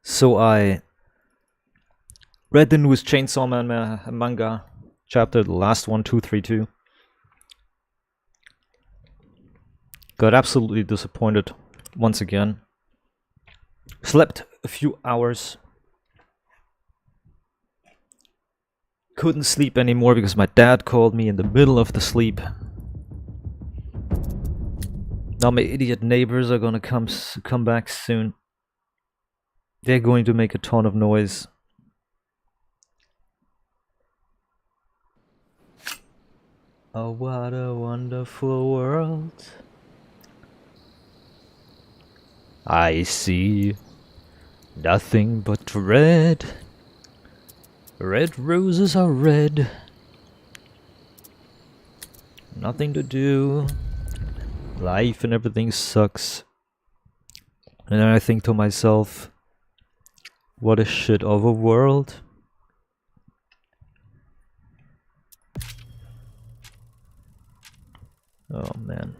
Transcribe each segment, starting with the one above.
So I read the newest Chainsaw Man manga chapter, the last one, 232. Got absolutely disappointed once again. Slept a few hours. Couldn't sleep anymore because my dad called me in the middle of the sleep. Now my idiot neighbors are gonna come back soon. They're going to make a ton of noise. Oh, what a wonderful world. I see nothing but red. Red roses are red. Nothing to do. Life and everything sucks. And then I think to myself, what a shit of a world. Oh man.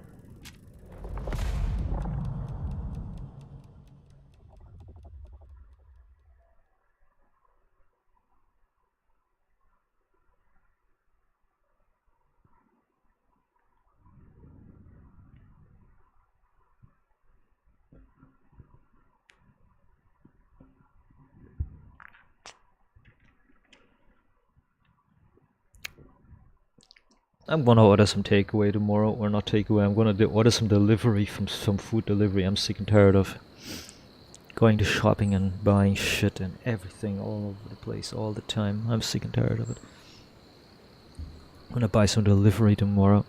I'm gonna order some takeaway tomorrow, or not takeaway, I'm gonna order some delivery from some food delivery. I'm sick and tired of going to shopping and buying shit and everything all over the place all the time. I'm sick and tired of it. I'm gonna buy some delivery tomorrow.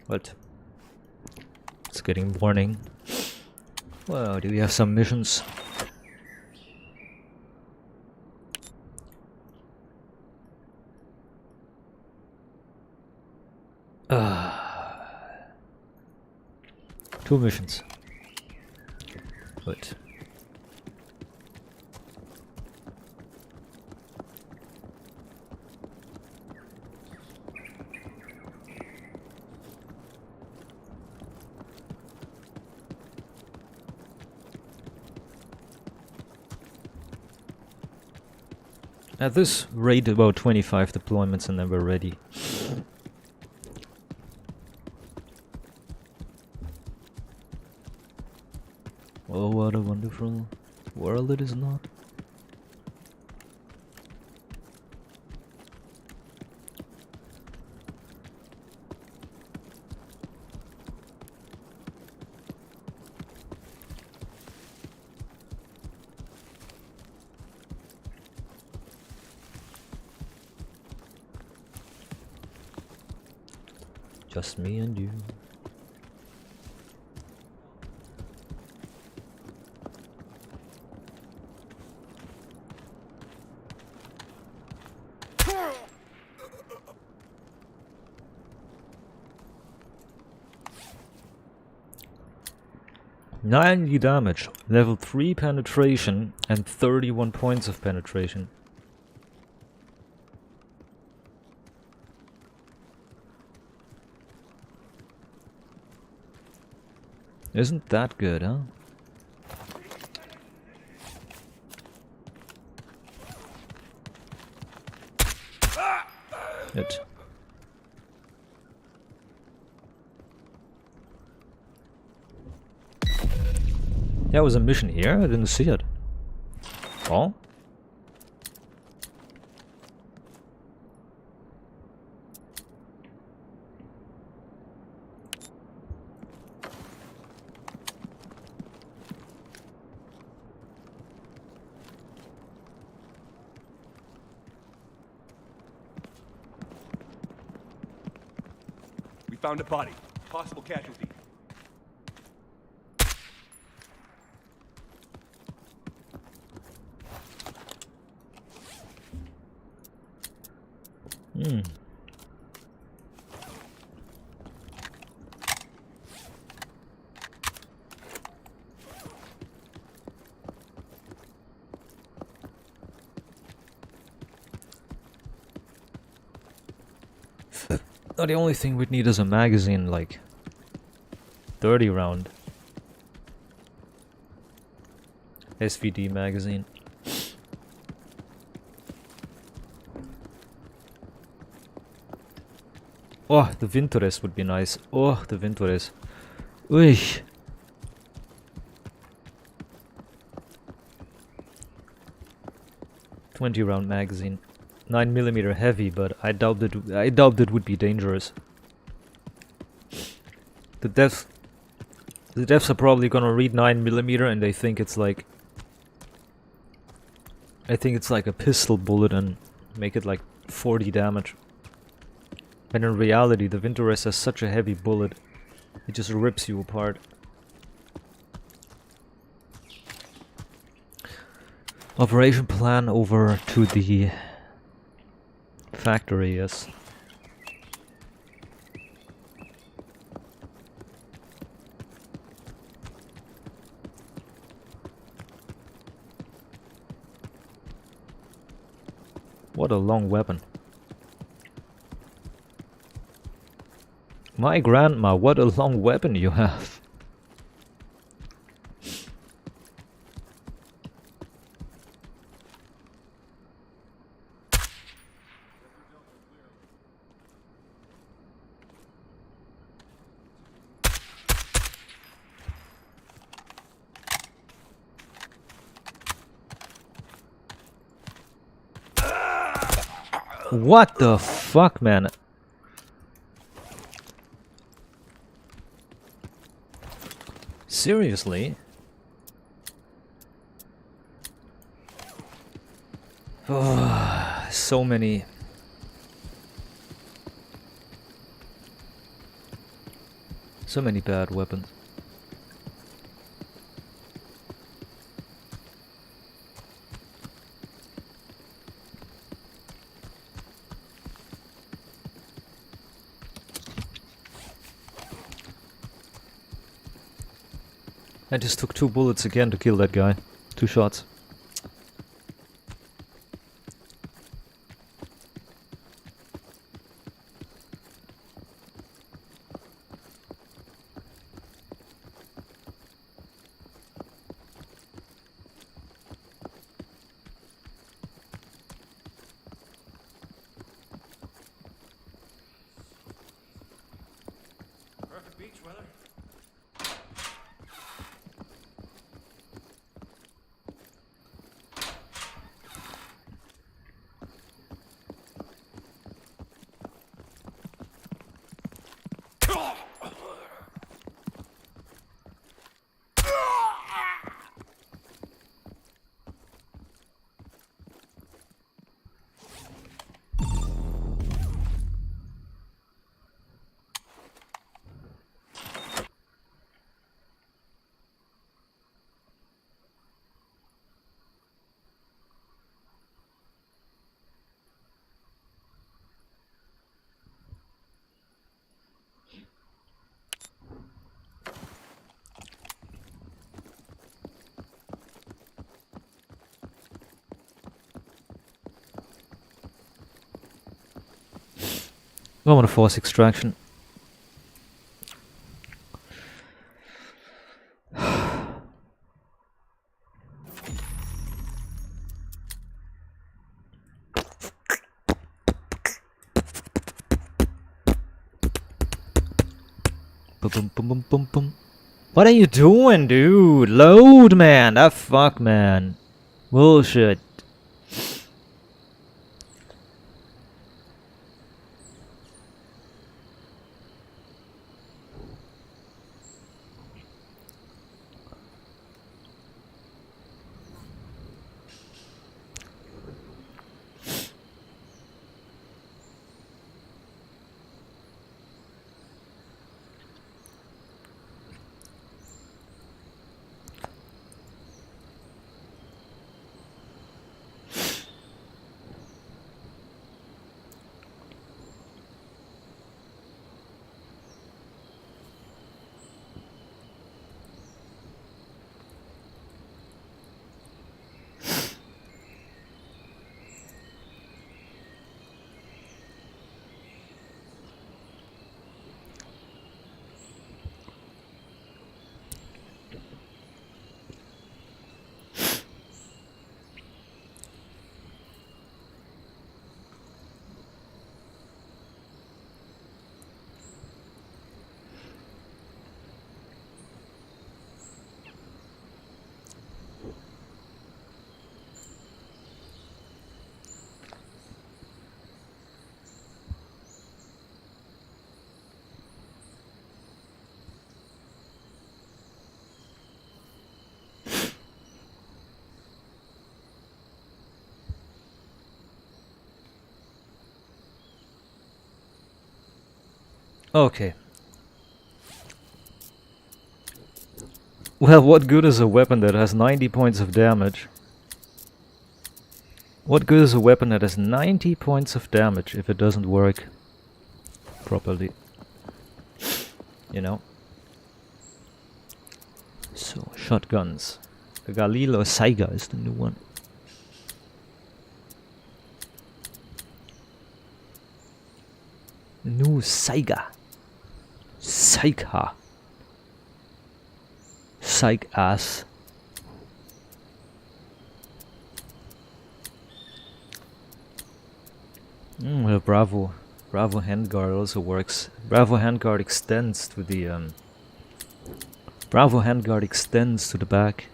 What? It's getting morning. Well, do we have some missions? Two missions. Good. At this rate, about 25 deployments and then we're ready. Oh, what a wonderful world it is not. Just me and you. $90 damage, level 3 penetration, and 31 points of penetration. Isn't that good, huh? It. There was a mission here, I didn't see it. Oh? We found a body. Possible casualty. Oh, the only thing we'd need is a magazine, like 30 round SVD magazine. Oh, the Vintores would be nice. Oh, the Vintores. Ui. .20 round magazine. 9mm heavy, but I doubt it would be dangerous. The devs are probably gonna read 9mm and they think it's like, I think it's like a pistol bullet and make it like 40 damage. And in reality, the Vintores has such a heavy bullet, it just rips you apart. Operation plan over to the factory, yes. What a long weapon. My grandma, what a long weapon you have. What the fuck, man? Seriously? Oh, so many. So many bad weapons. I just took 2 bullets again to kill that guy. 2 shots. Perfect beach weather. I want to force extraction. Boom, boom, boom, boom, boom. What are you doing, dude? Load, man. That fuck, man. Bullshit. Okay. Well, what good is a weapon that has 90 points of damage? What good is a weapon that has 90 points of damage if it doesn't work properly? You know? So, shotguns. The Galil or Saiga is the new one. New Saiga. Saiga. Psych ass. Well, Bravo handguard also works. Bravo handguard extends to the Bravo handguard extends to the back.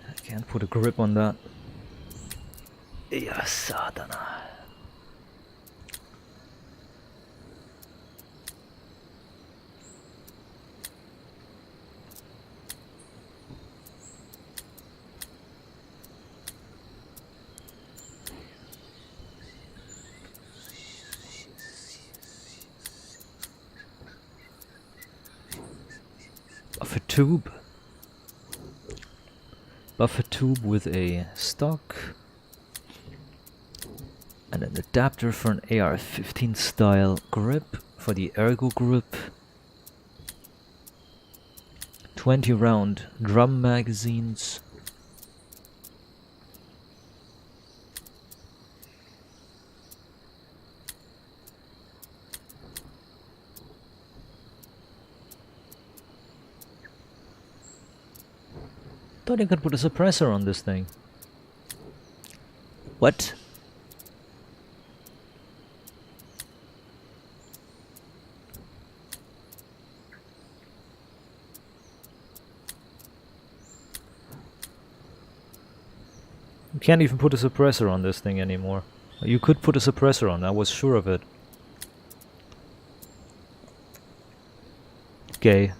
I can't put a grip on that. Ja, Satana. Buffer tube. Buffer tube with a stock. And an adapter for an AR-15 style grip for the ergo grip. 20 round drum magazines. Thought I could put a suppressor on this thing. What? You can't even put a suppressor on this thing anymore. You could put a suppressor on, I was sure of it. Gay.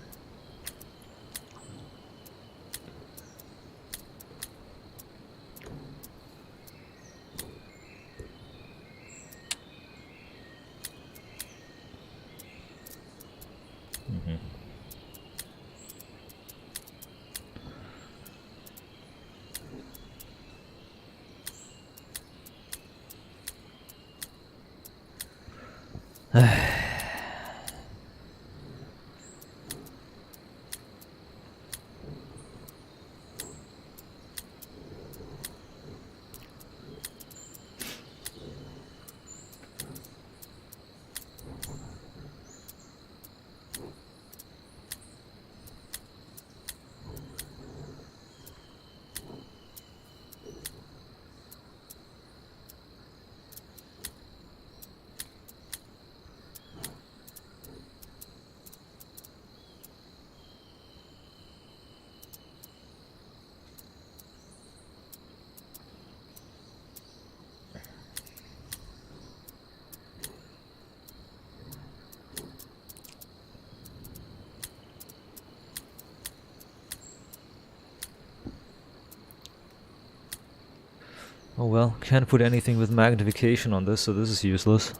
Oh well, can't put anything with magnification on this, so this is useless.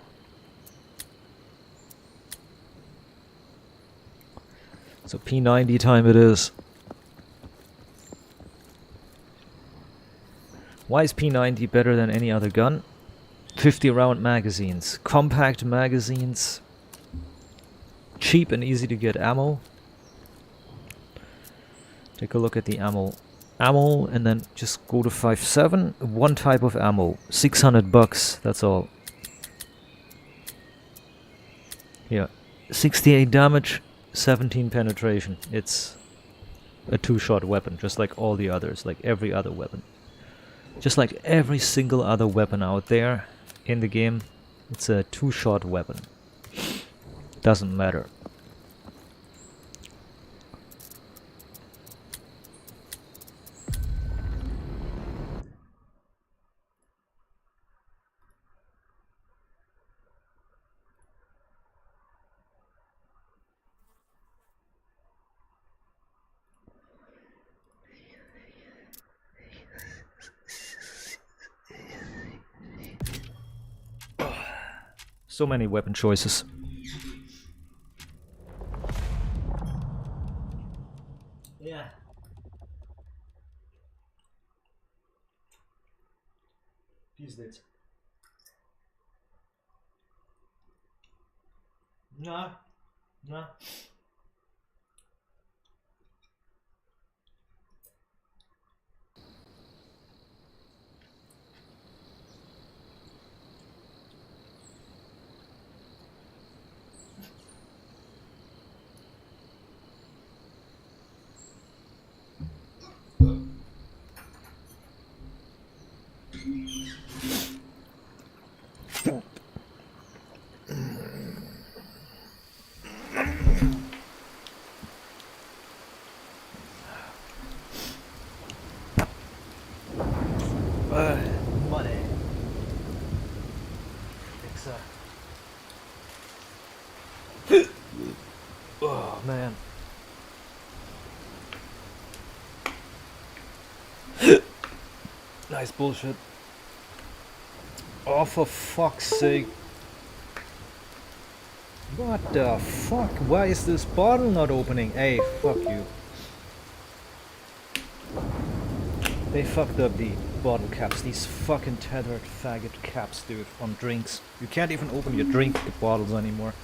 So P90 time it is. Why is P90 better than any other gun? 50 round magazines, compact magazines, cheap and easy to get ammo. Take a look at the ammo. Ammo, and then just go to 5.7. One type of ammo, 600 bucks. That's all. Yeah, 68 damage, 17 penetration. It's a two-shot weapon, just like all the others, like every other weapon. Just like every single other weapon out there in the game, it's a two-shot weapon. Doesn't matter. So many weapon choices. Yeah. Пиздец. На. На. Money. Oh man. Nice bullshit. Oh, for fuck's sake. What the fuck? Why is this bottle not opening? Hey, fuck you. They fucked up the bottle caps. These fucking tethered faggot caps, dude, on drinks. You can't even open your drink bottles anymore.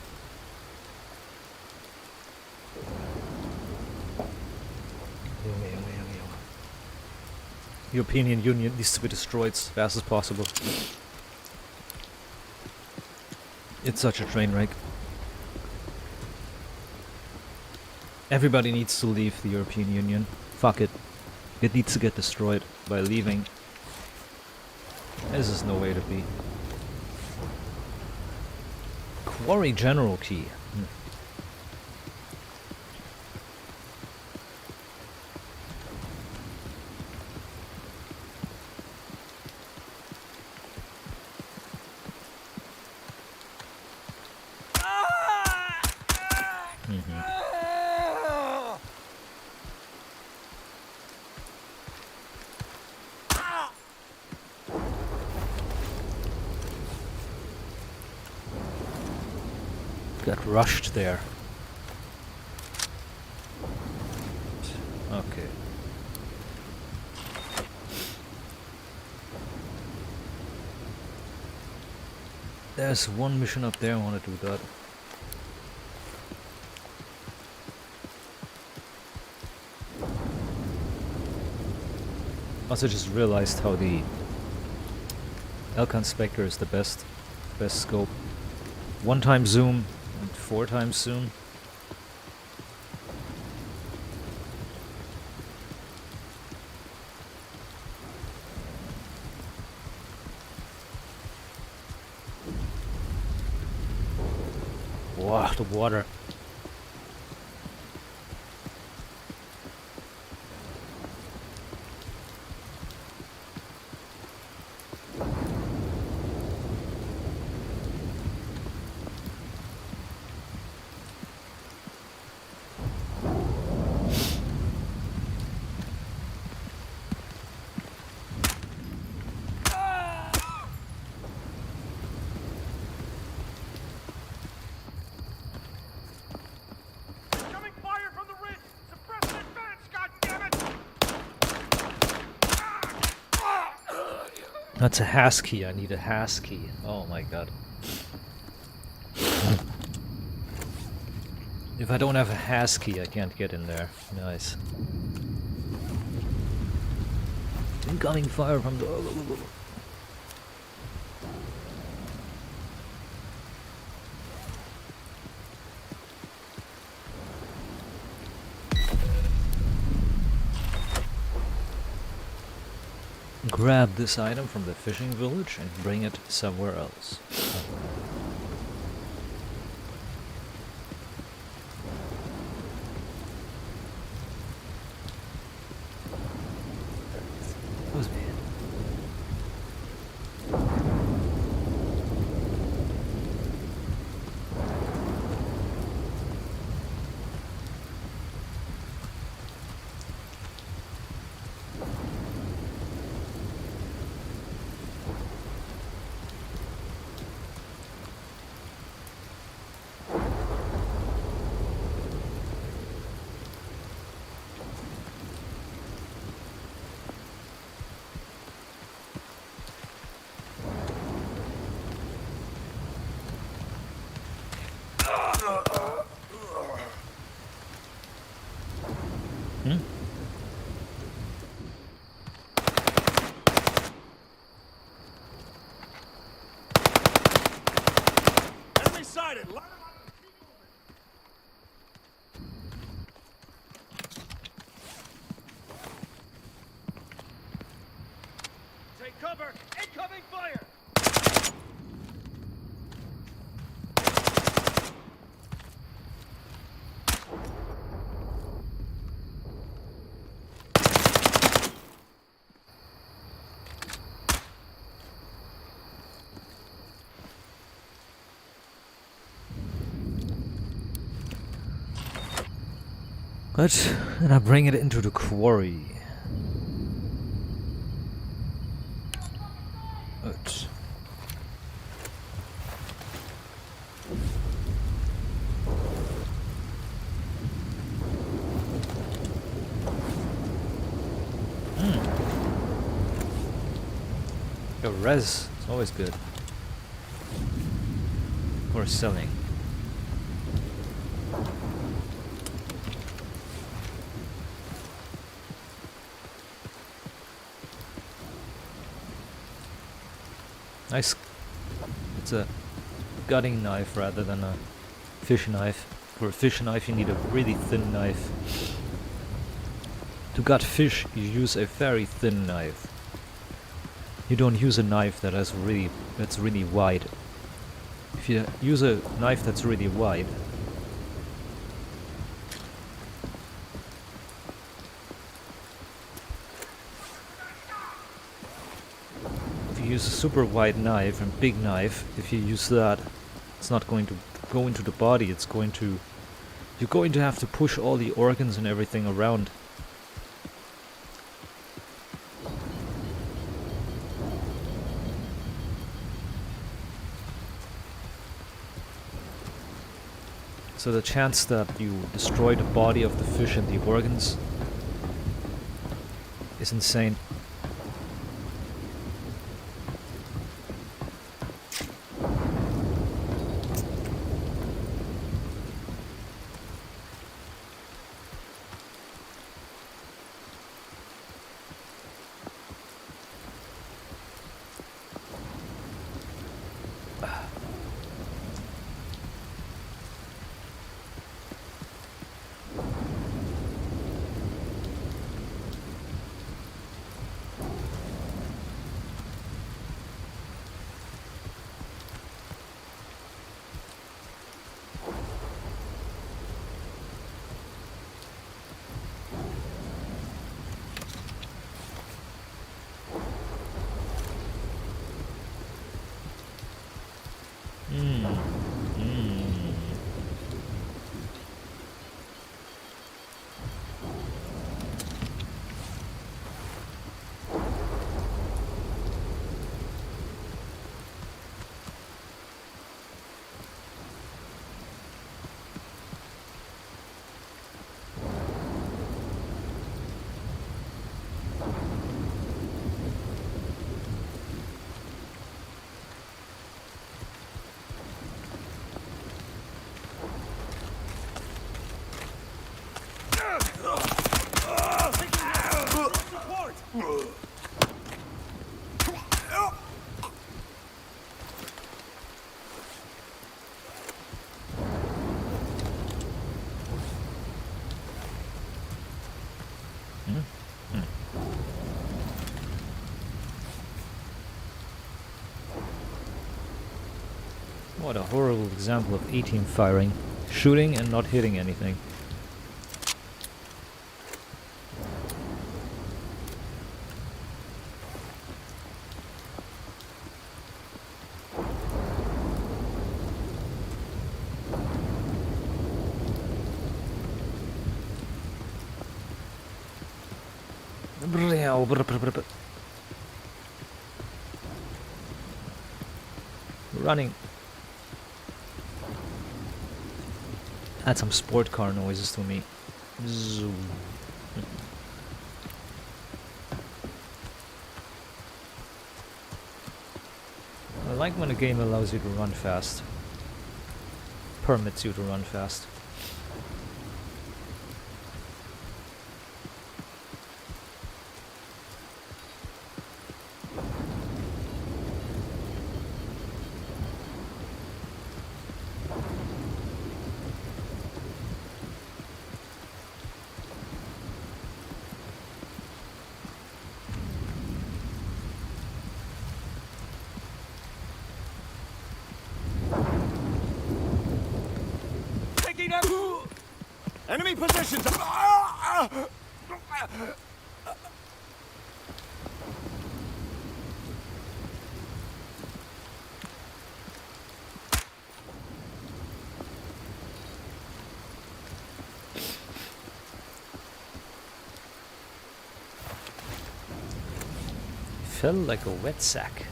European Union needs to be destroyed as fast as possible. It's such a train wreck. Everybody needs to leave the European Union. Fuck it. It needs to get destroyed by leaving. This is no way to be. Quarry General Key. Got rushed there. Okay. There's one mission up there, I want to do that. Also just realized how the Elkan Spectre is the best scope. 1x zoom and 4x zoom. Wow, the water. That's a hash key. I need a hash key. Oh my god. If I don't have a hash key, I can't get in there. Nice. Incoming fire from the... Grab this item from the fishing village and bring it somewhere else. Excuse me. cover! Incoming fire! Good, and I bring it into the quarry. Good. Yo, res, it's always good. Or selling. Nice. It's a gutting knife rather than a fish knife. For a fish knife you need a really thin knife. To gut fish you use a very thin knife. You don't use a knife that's really wide. If you use a knife that's really wide, if you use a super wide knife and big knife, if you use that, it's not going to go into the body, you're going to have to push all the organs and everything around. So the chance that you destroy the body of the fish and the organs is insane. What a horrible example of A-team firing. Shooting and not hitting anything. Running. Add some sport car noises to me. Zoom. I like when a game allows you to run fast. Permits you to run fast. Enemy positions! Fell like a wet sack.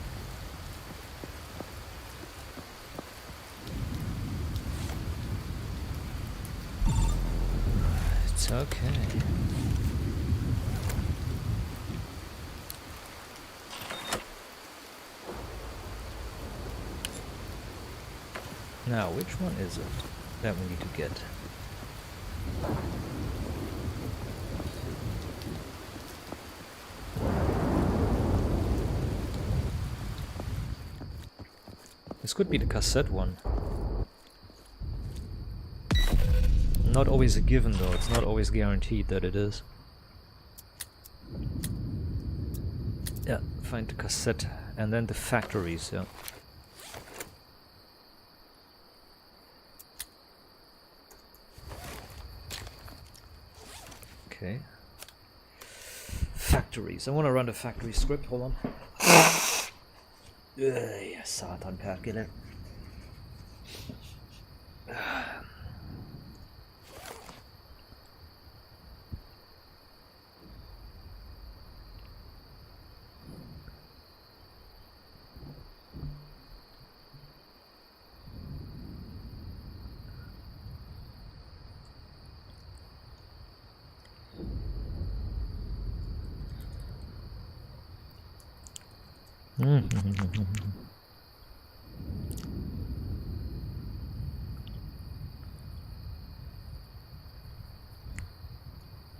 It's okay. Now, which one is it that we need to get? This could be the cassette one. Not always a given though, it's not always guaranteed that it is. Yeah, find the cassette and then the factories, yeah. Okay. Factories. I want to run the factory script, hold on. Satan perkele.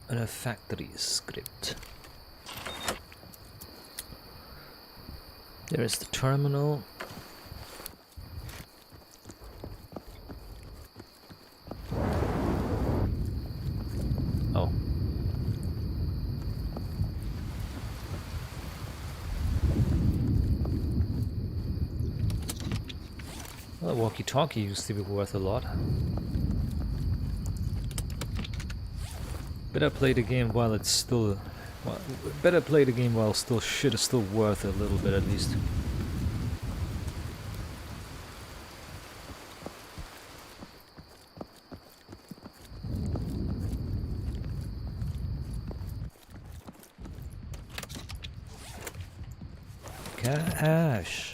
And a factory script. There is the terminal. Oh. Well, the walkie-talkie used to be worth a lot. Better play the game while it's still... Well, better play the game while still shit is still worth a little bit at least. Cash.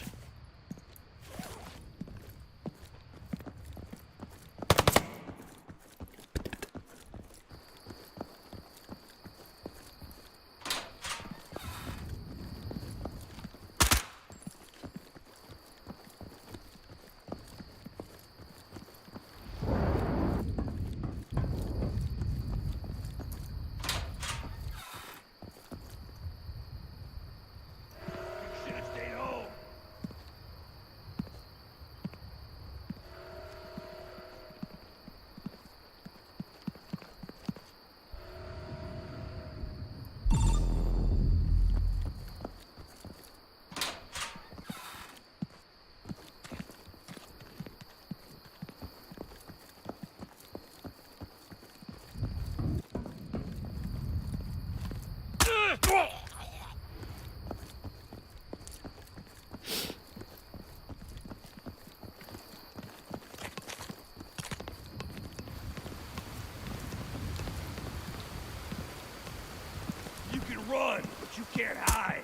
You can run, but you can't hide.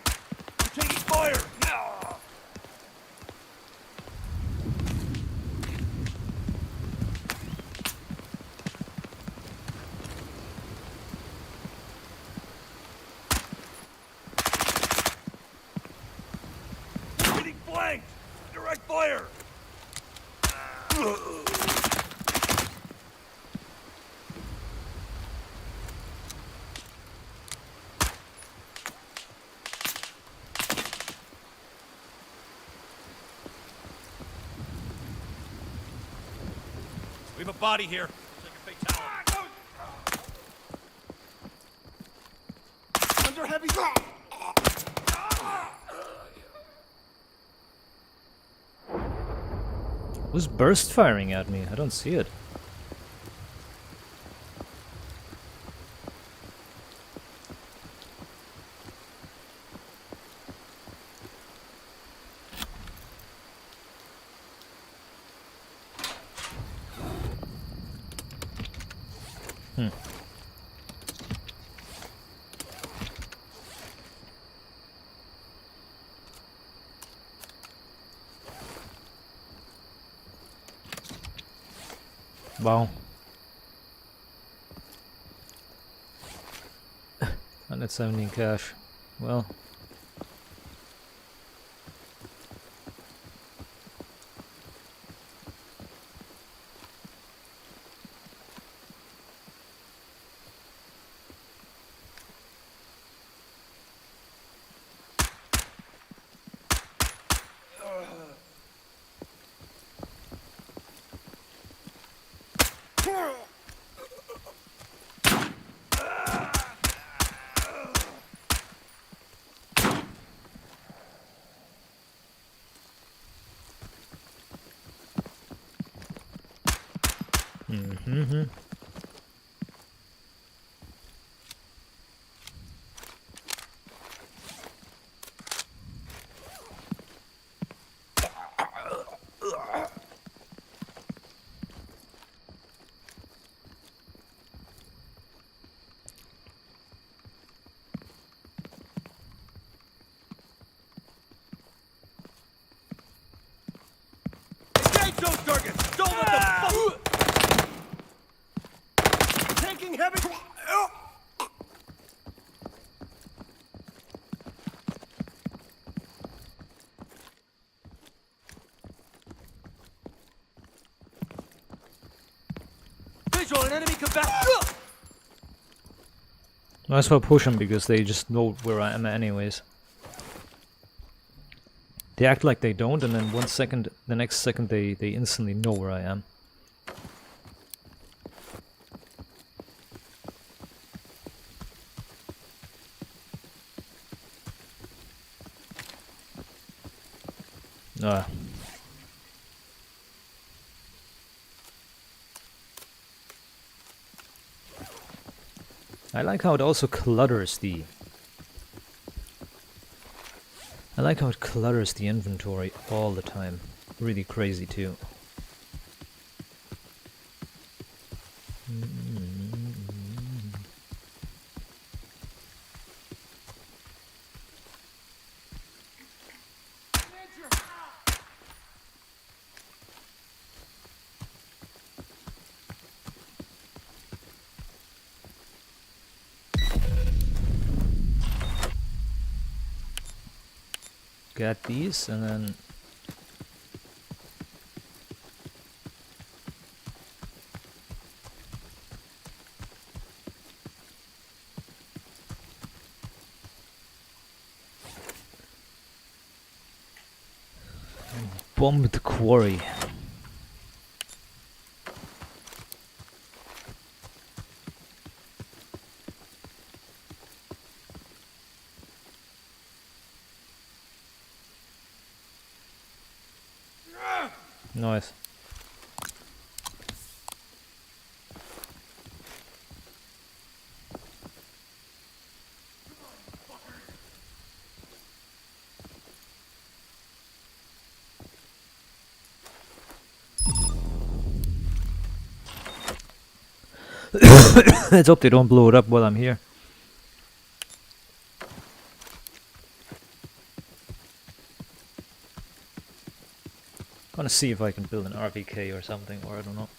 You're taking fire! No! We're getting flanked! Direct fire! We have a body here. Like a fatality. Under heavy fire. Who's burst firing at me? I don't see it. Wow. 117 cash. Well. Mm-hmm. Engage those targets! Don't let them taking heavy. Visual, an enemy combatant. Might as well push them because they just know where I am anyways. They act like they don't, and then the next second they instantly know where I am. Ah. I like how it also clutters the... I like how it clutters the inventory all the time. Really crazy too. Get these and then... bomb the quarry. Nice. Let's hope they don't blow it up while I'm here. Gonna see if I can build an RPK or something, or I don't know.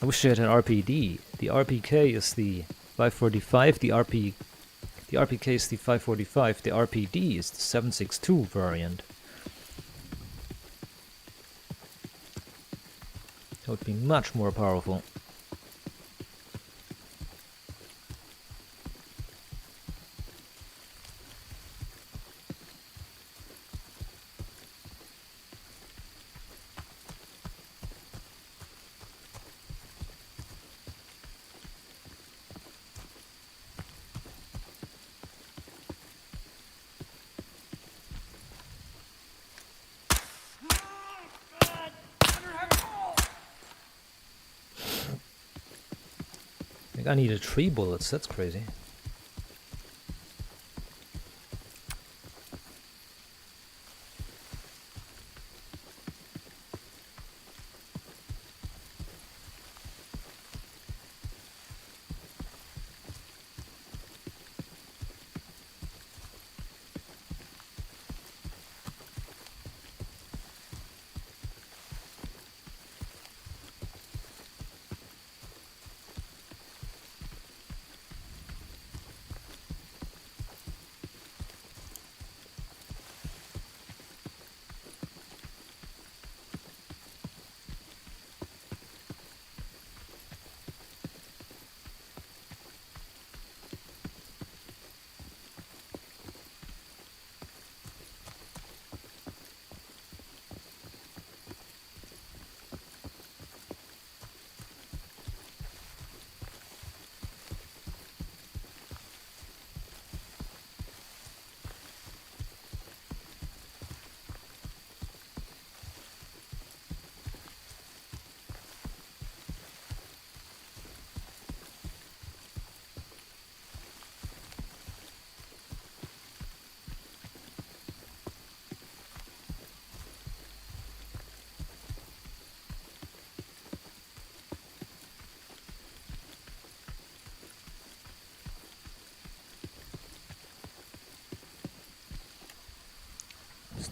I wish I had an RPD. The RPK is the 545, the RPK is the 545, the RPD is the 762 variant. That would be much more powerful. I think I needed 3 bullets, that's crazy.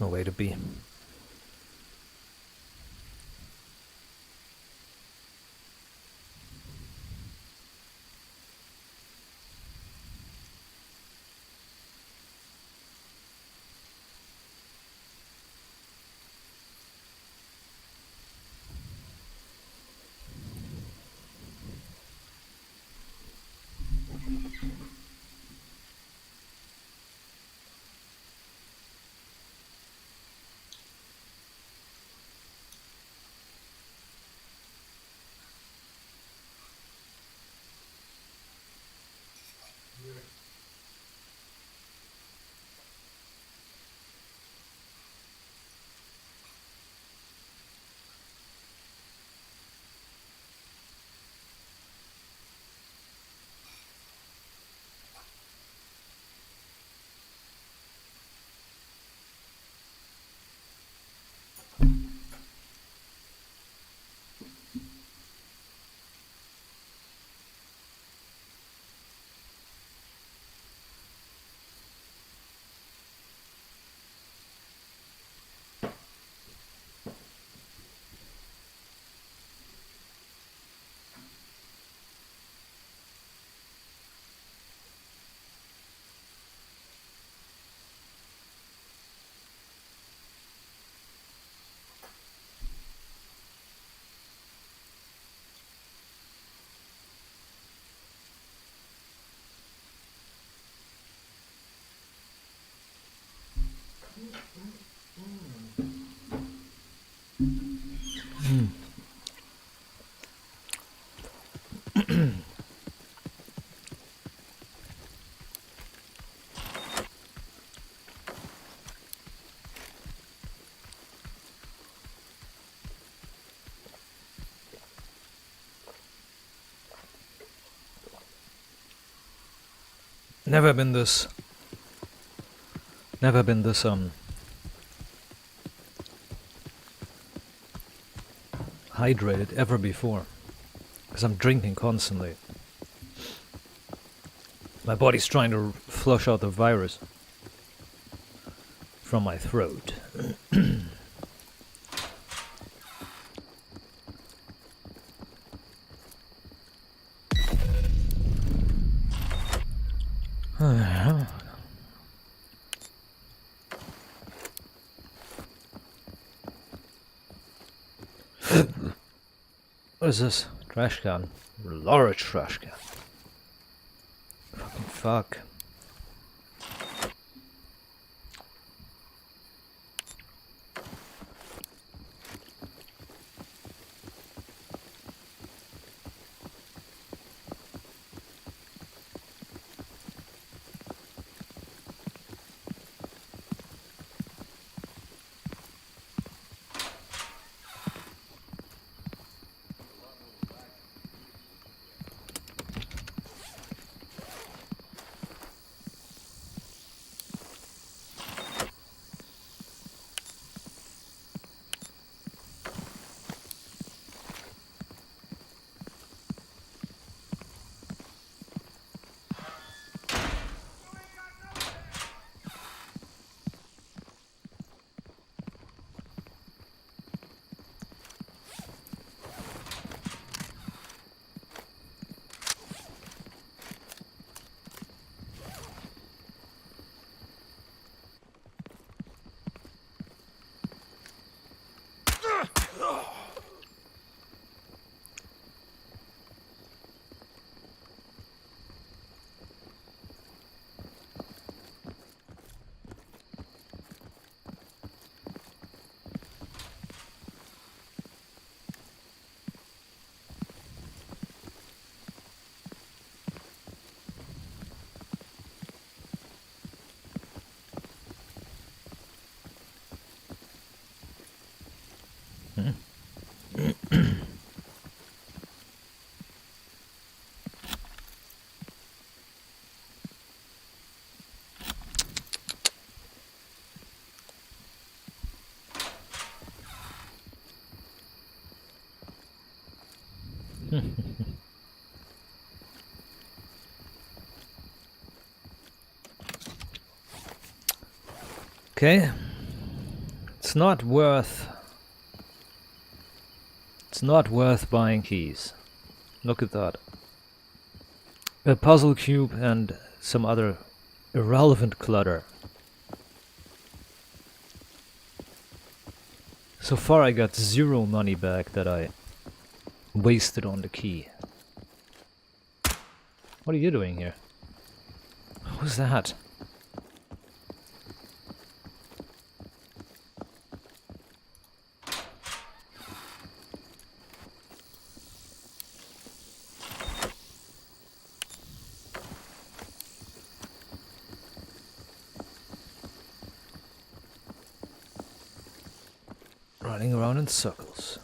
no way to be. Never been this hydrated ever before, because I'm drinking constantly. My body's trying to flush out the virus from my throat. What is this? Trash can. Large trash can. Fucking fuck. Okay. It's not worth... It's not worth buying keys. Look at that. A puzzle cube and some other irrelevant clutter. So far I got 0 money back that I wasted on the key. What are you doing here? Who's that? Running around in circles.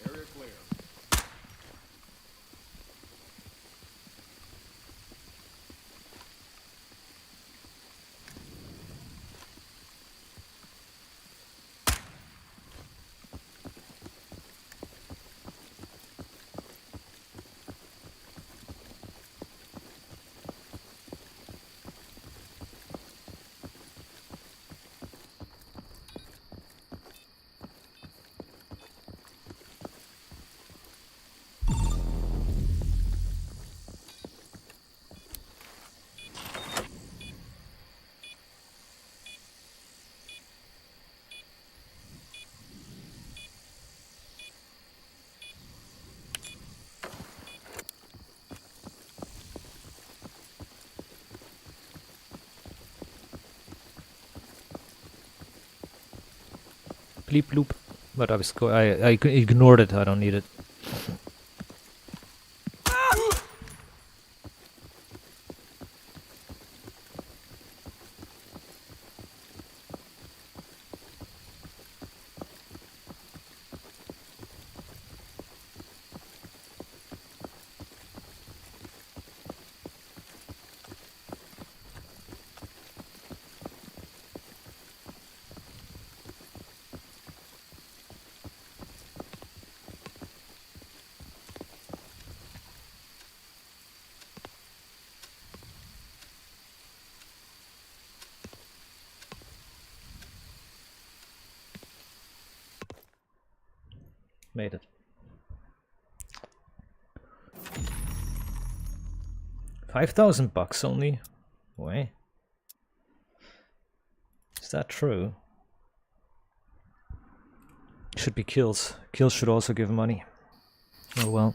Area clear. Bleep bloop. But I ignored it, I don't need it. Made it. 5,000 bucks only? Wait. Is that true? Should be kills. Kills should also give money. Oh well.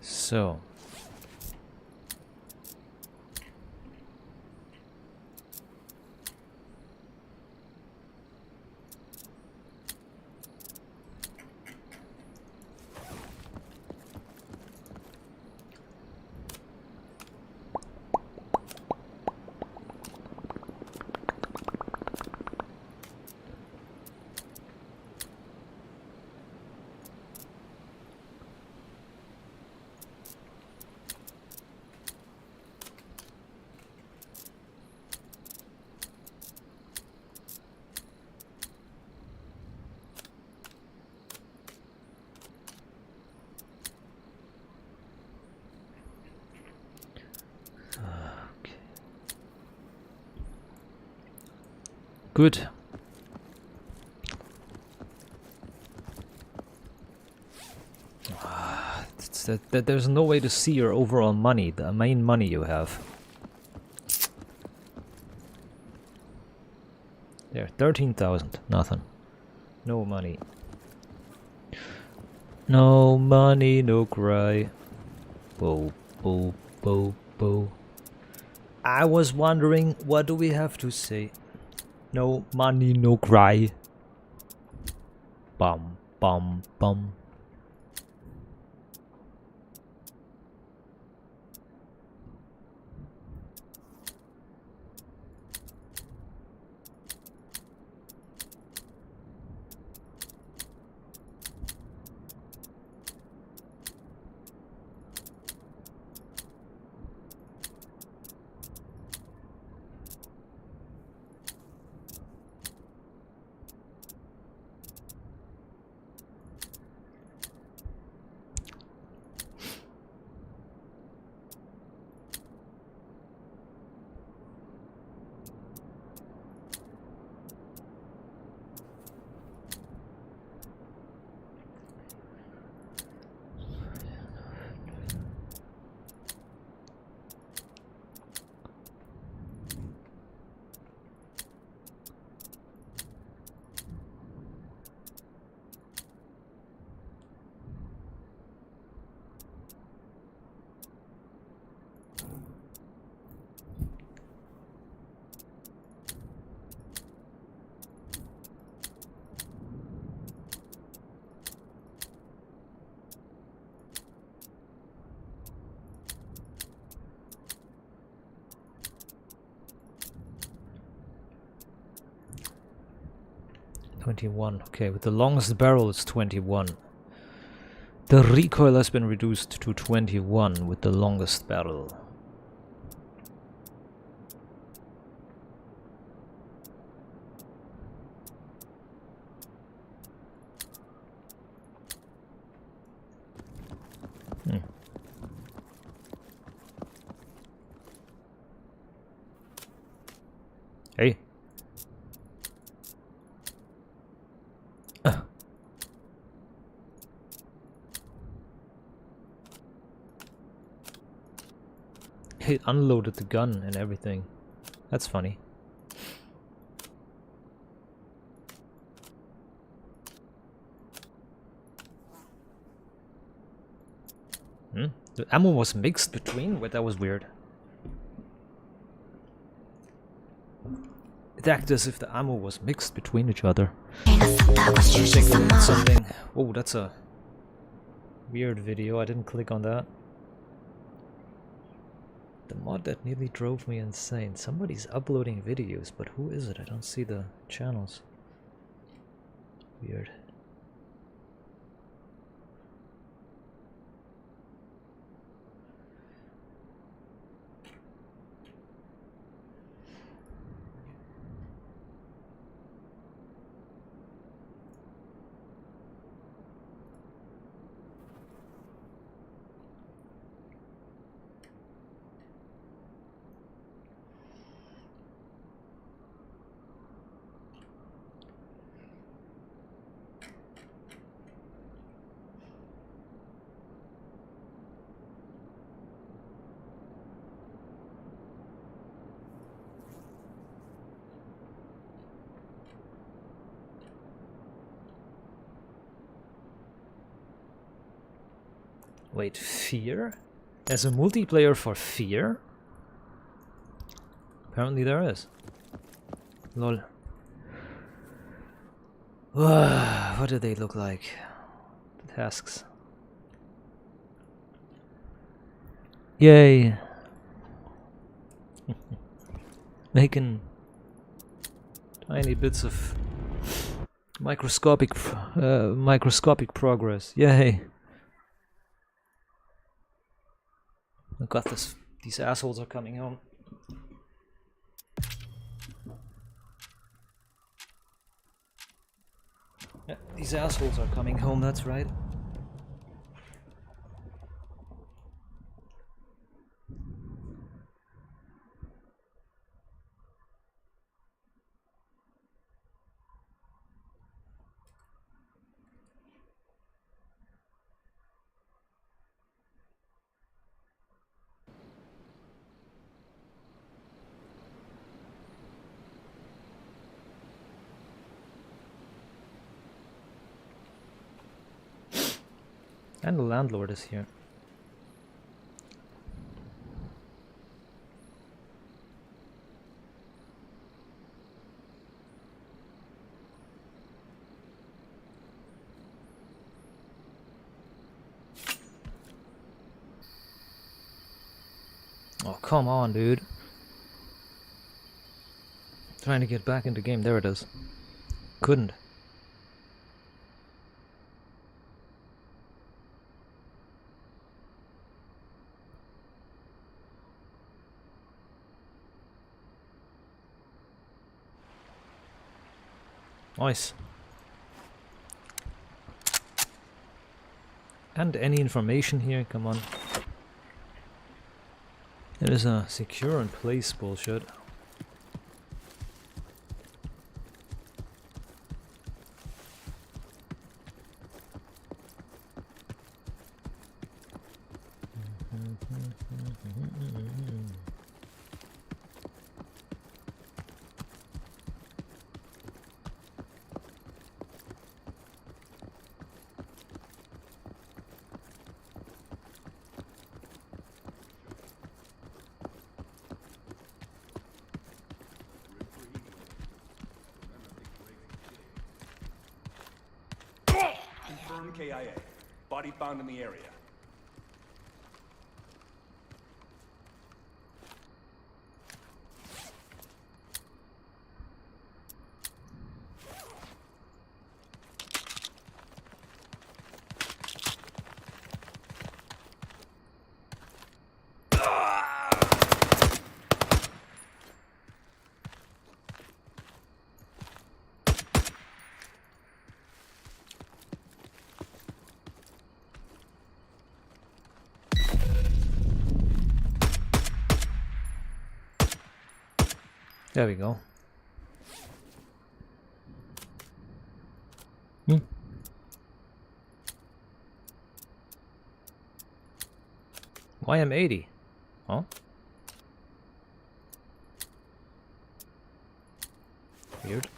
So. Good. It's that there's no way to see your overall money, the main money you have. There, 13,000. Nothing. No money. No money, no cry. Bo, bo, bo, bo. I was wondering, what do we have to say? No money, no cry. Bum, bum, bum. $21. Okay, with the longest barrel it's 21. The recoil has been reduced to 21 with the longest barrel. Hey. He unloaded the gun and everything. That's funny. The ammo was mixed between? Wait, that was weird. It acted as if the ammo was mixed between each other. Something. Oh, that's a weird video. I didn't click on that. The mod that nearly drove me insane. Somebody's uploading videos, but who is it? I don't see the channels. Weird. Wait, Fear? There's a multiplayer for Fear? Apparently there is. Lol. What do they look like? The tasks. Yay! Making tiny bits of microscopic progress. Yay! Oh god, these assholes are coming home. Yeah, these assholes are coming home, that's right. And the landlord is here. Oh, come on, dude. Trying to get back into game. There it is. Couldn't. Nice. And any information here? Come on. It is a secure in place bullshit. Confirmed KIA. Body found in the area. There we go. YM80. Huh? Weird.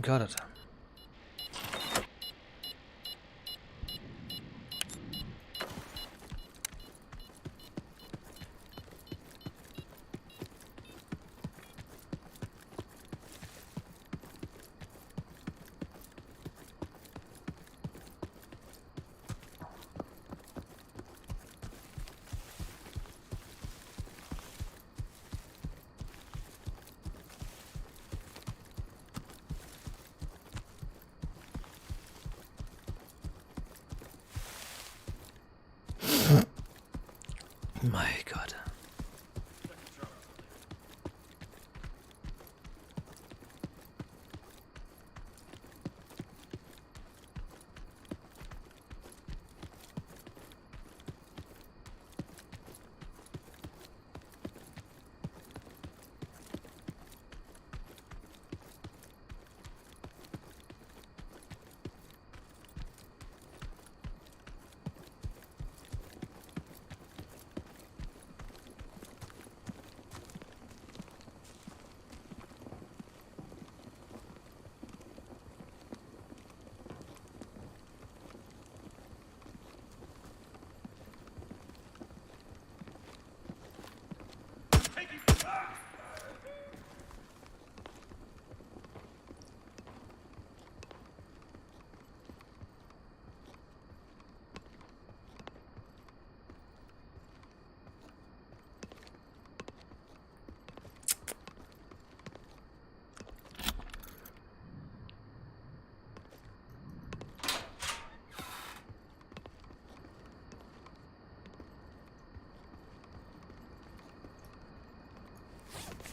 Got it. My God.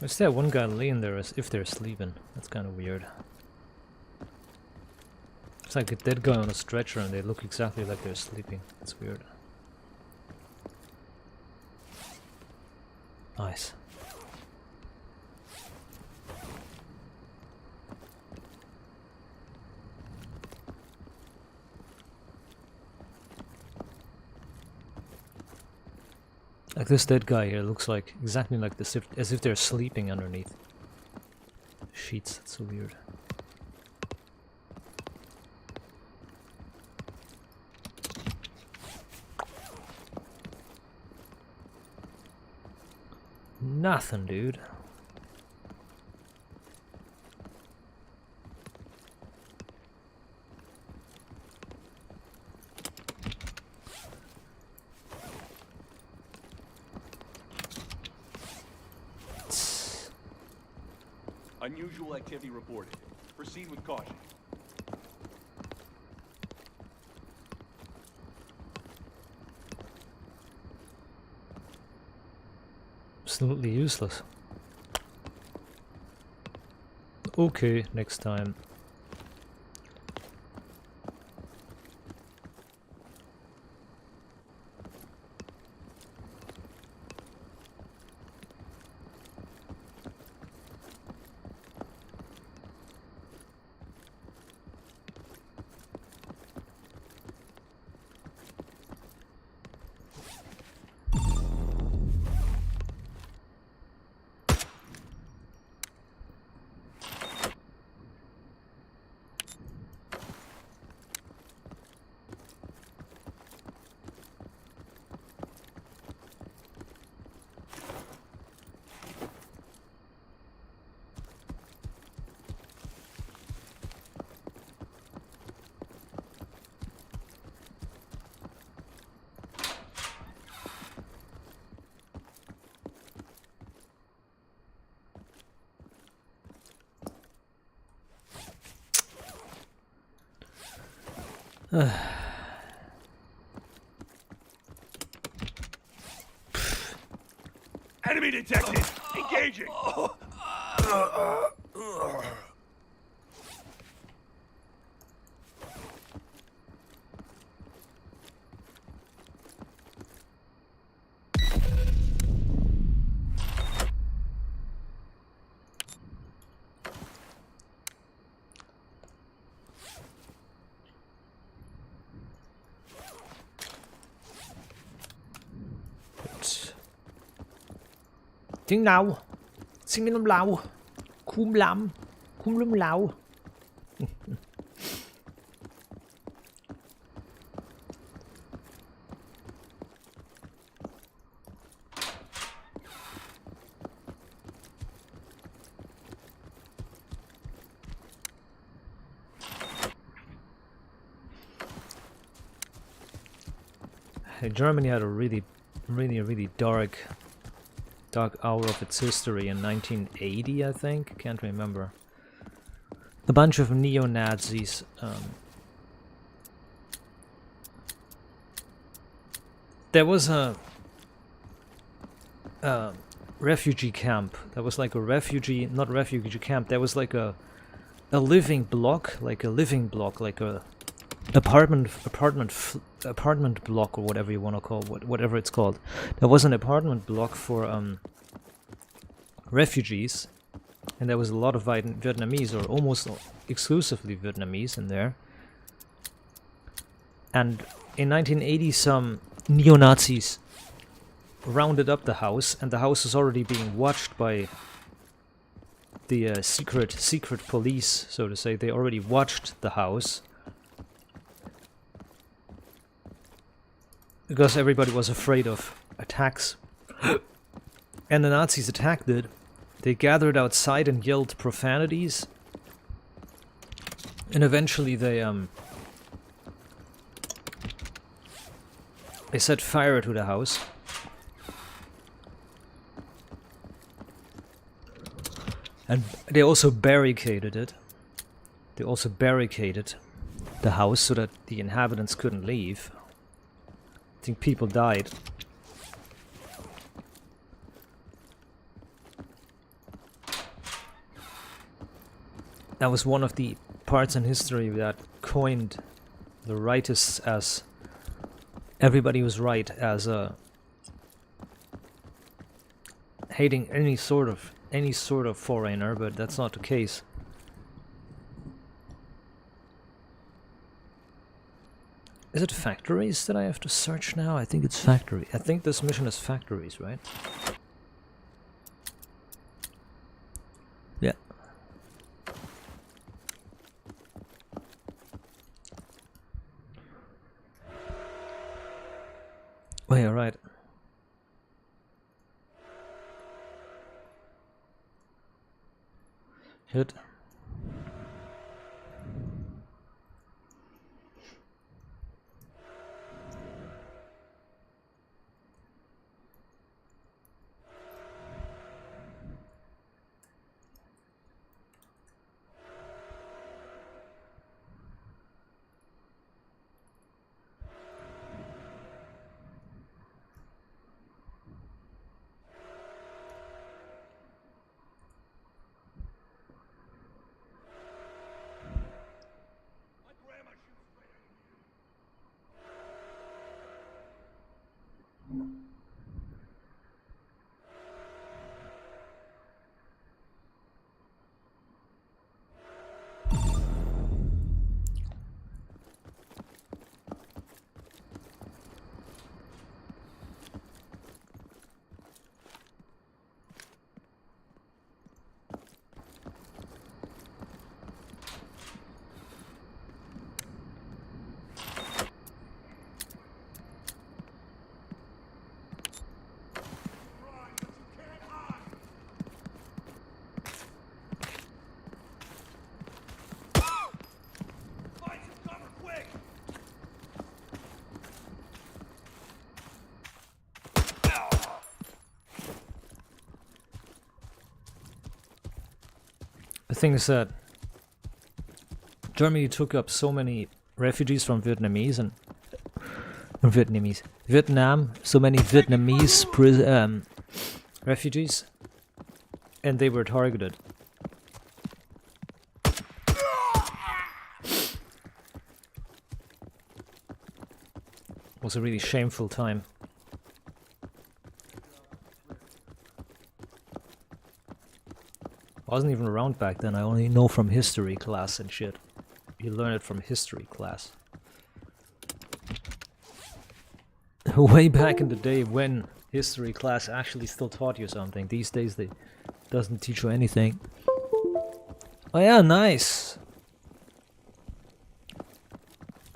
Is there one guy laying there as if they're sleeping? That's kind of weird. It's like a dead guy on a stretcher and they look exactly like they're sleeping. It's weird. Nice. Like this dead guy here looks like exactly like this, as if they're sleeping underneath sheets. That's so weird. Nothing, dude. Unusual activity reported. Proceed with caution. Absolutely useless. Okay, next time. Enemy detected! Engaging! Tiếng nào? Xin mình lao. Khum lắm. Khum lum lao. Germany had a really dark hour of its history in 1980, I think. Can't remember. A bunch of neo-Nazis there was a refugee camp. There was like a not refugee camp. There was like a living block, like a apartment block, or whatever you want to call whatever it's called. There was an apartment block for refugees, and there was a lot of Vietnamese, or almost exclusively Vietnamese, in there. And in 1980, some neo-Nazis rounded up the house, and the house was already being watched by the secret police, so to say. They already watched the house because everybody was afraid of attacks. And the Nazis attacked it. They gathered outside and yelled profanities. And eventually they set fire to the house. And they also barricaded it. They also barricaded the house so that the inhabitants couldn't leave. I think people died. That was one of the parts in history that coined the rightists as everybody was right, as hating any sort of foreigner, but that's not the case. Is it factories that I have to search now? I think it's factory. I think this mission is factories, right? Yeah. Oh yeah, right. Hit. My grandma shoots straight at Run, but you can't hide. Find some cover, quick! The thing is that Germany took up so many refugees from Vietnam, so many Vietnamese refugees, and they were targeted. It was a really shameful time. I wasn't even around back then, I only know from history class and shit. You learn it from history class. Way back in the day when history class actually still taught you something. These days they doesn't teach you anything. Oh yeah, nice!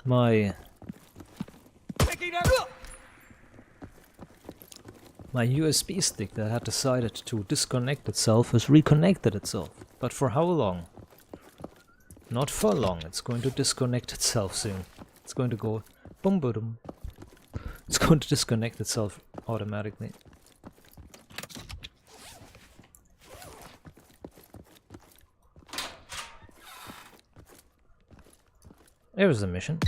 My USB stick that had decided to disconnect itself has reconnected itself. But for how long? Not for long. It's going to disconnect itself soon. It's going to go boom boom. It's going to disconnect itself automatically. There's the mission.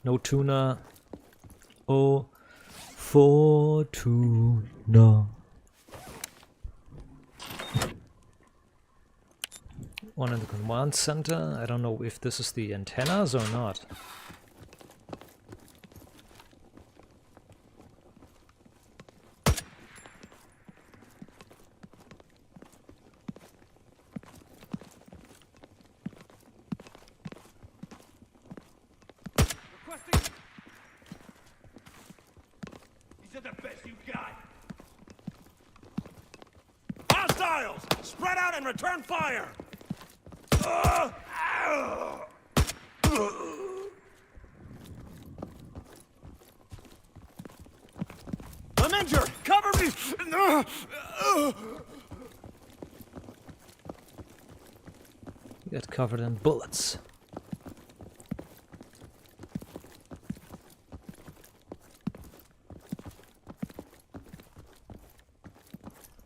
No tuna. Oh, for tuna. One in the command center. I don't know if this is the antennas or not. These are the best you got. Hostiles! Spread out and return fire! I'm injured! Cover me! You get covered in bullets.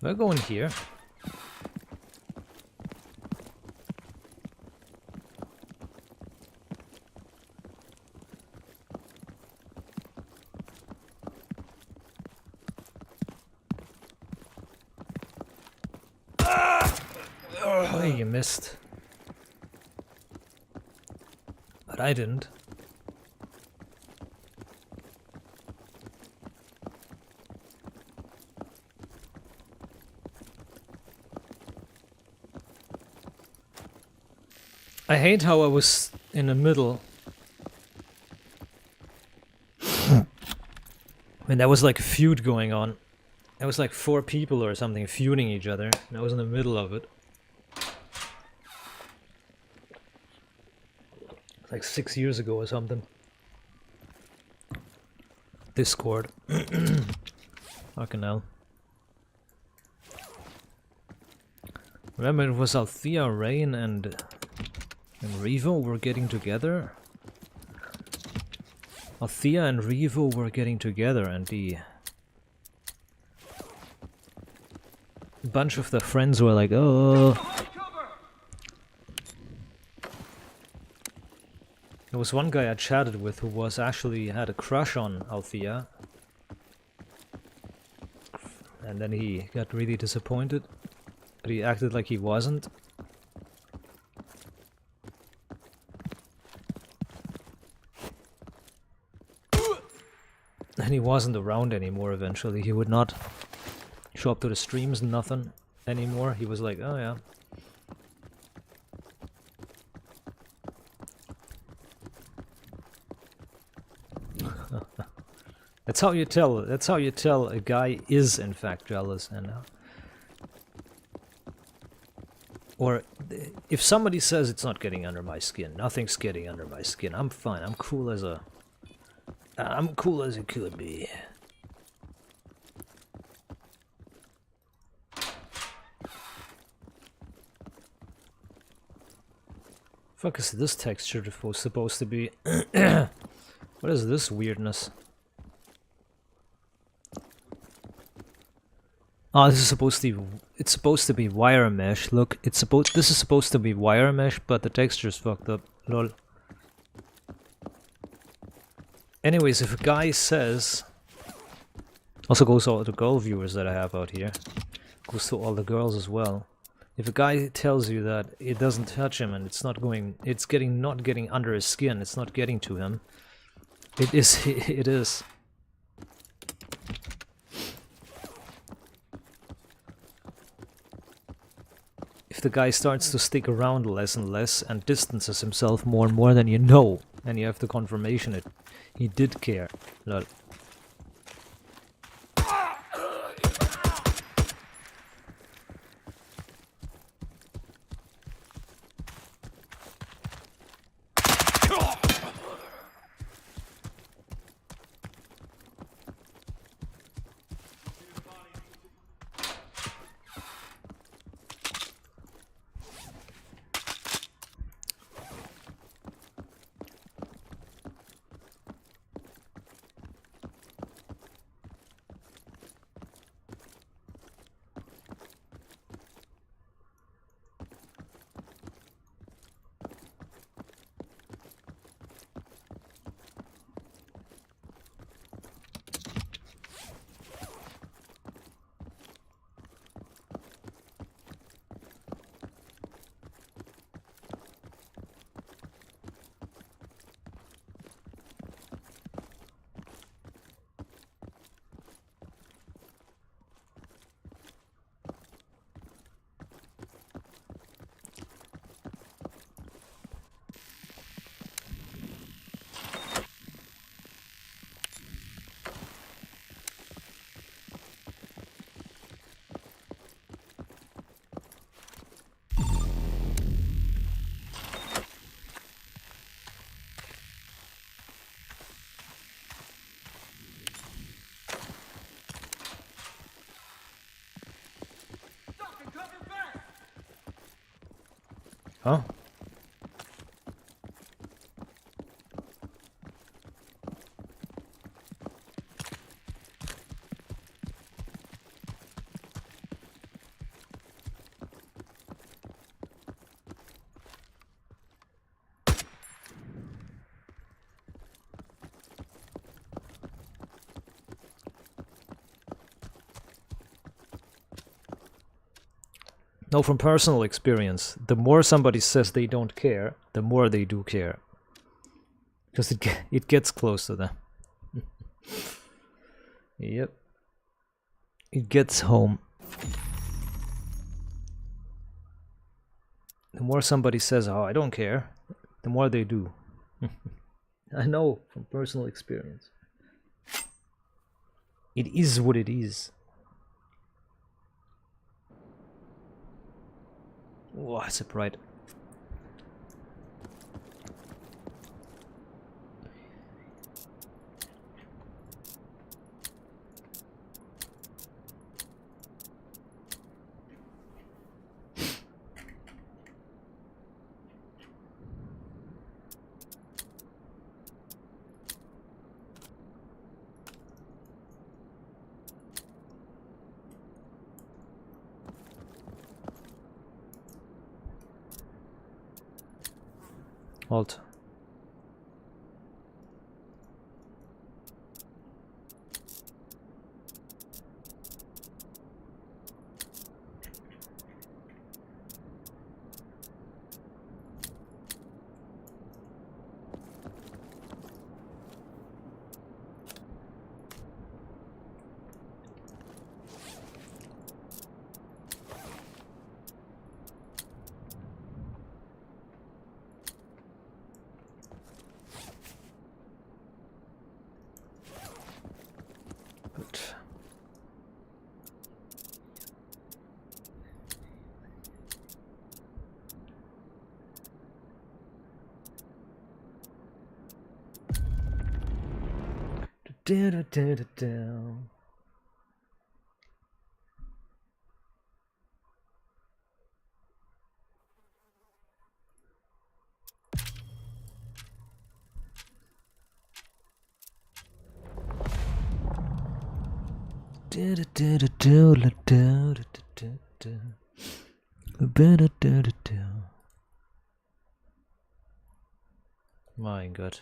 We're going here. Oh, you missed. But I didn't. I hate how I was in the middle. When there was like a feud going on. There was like 4 people or something feuding each other, and I was in the middle of it. Like 6 years ago or something. Discord. Fucking hell. Remember it was Althea, Rain and Revo were getting together? Althea and Revo were getting together and the bunch of their friends were like, oh. There was one guy I chatted with who was actually had a crush on Althea. And then he got really disappointed. But he acted like he wasn't. And he wasn't around anymore eventually. He would not show up to the streams, nothing anymore. He was like, oh yeah. That's how you tell a guy is in fact jealous, and or if somebody says it's not getting under my skin, nothing's getting under my skin, I'm fine. I'm cool as it could be. Fuck is this texture supposed to be? What is this weirdness? Oh, this is supposed to be. It's supposed to be wire mesh. Look, this is supposed to be wire mesh, but the texture's fucked up. Lol. Anyways, if a guy says, also goes to all the girl viewers that I have out here, goes to all the girls as well. If a guy tells you that it doesn't touch him and it's not getting under his skin, it's not getting to him. It is. It is. If the guy starts to stick around less and less and distances himself more and more, then you know, and you have the confirmation he did care. Lol. Huh? No, from personal experience, the more somebody says they don't care, the more they do care. Because it gets close to them. Yep. It gets home. The more somebody says, "Oh, I don't care," the more they do. I know from personal experience. It is what it is. Oh, it's a bright. Halt. Good. Da-da-da-da-da. My God.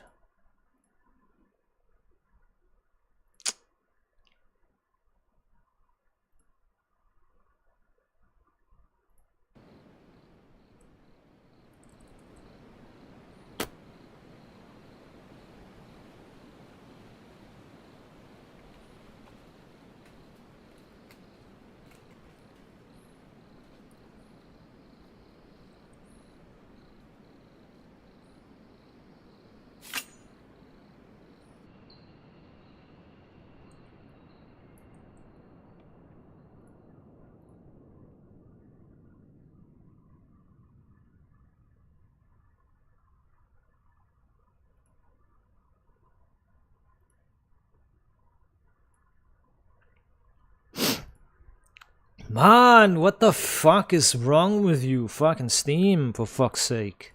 Man, what the fuck is wrong with you? Fucking Steam, for fuck's sake.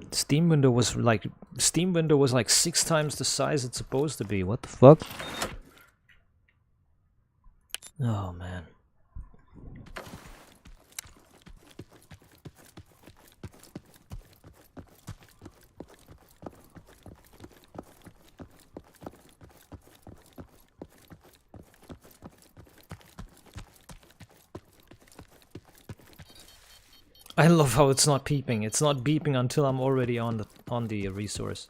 Steam window was like 6 times the size it's supposed to be. What the fuck? Oh man. I love how it's not peeping. It's not beeping until I'm already on the resource.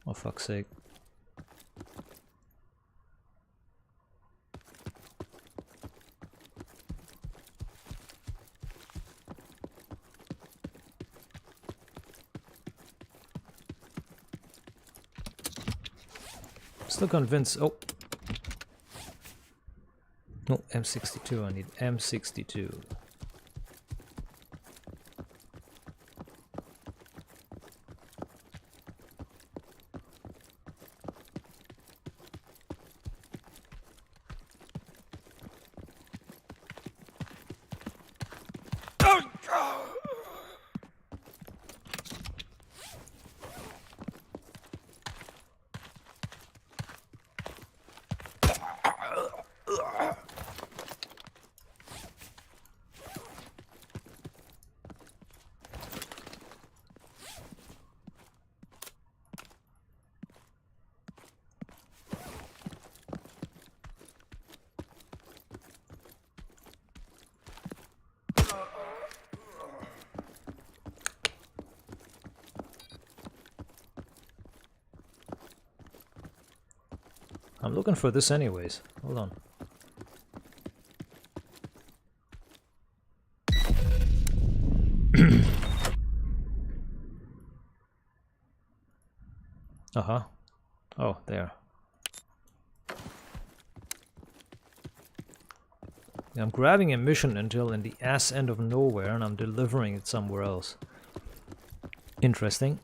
Oh fuck's sake. Still convinced. Oh. No, M62. I need M62. I'm looking for this anyways. Hold on. Uh-huh. Oh, there. I'm grabbing a mission until in the ass end of nowhere and I'm delivering it somewhere else. Interesting.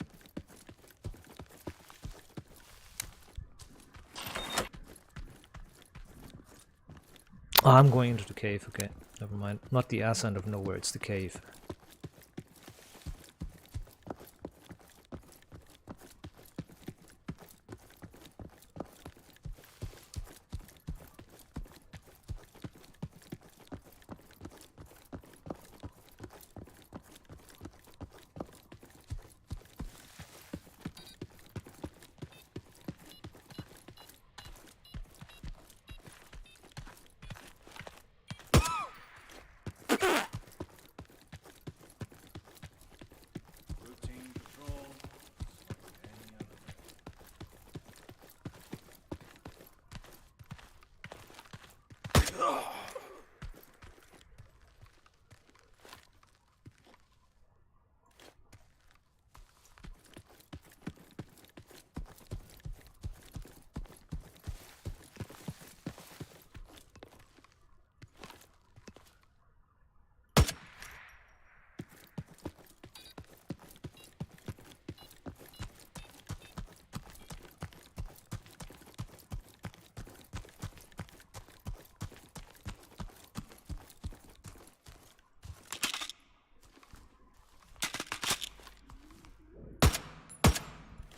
Oh, I'm going into the cave, okay. Never mind. Not the ass end of nowhere, it's the cave. Routine patrol. Any other.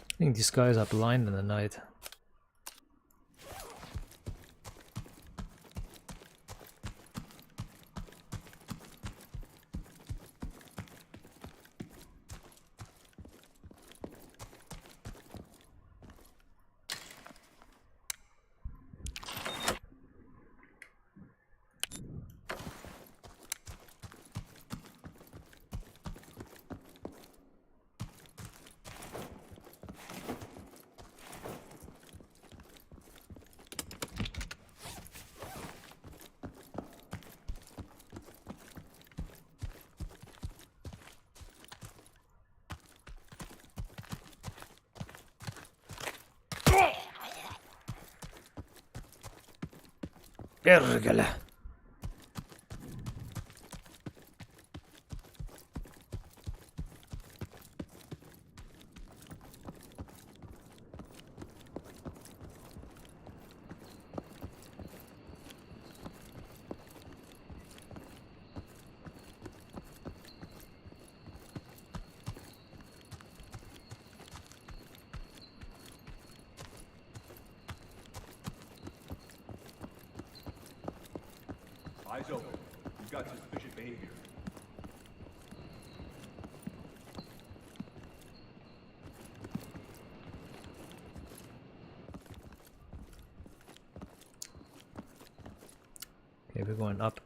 I think these guys are blind in the night. Perkele. Eyes open. You've got suspicious behavior. Okay, we're going up.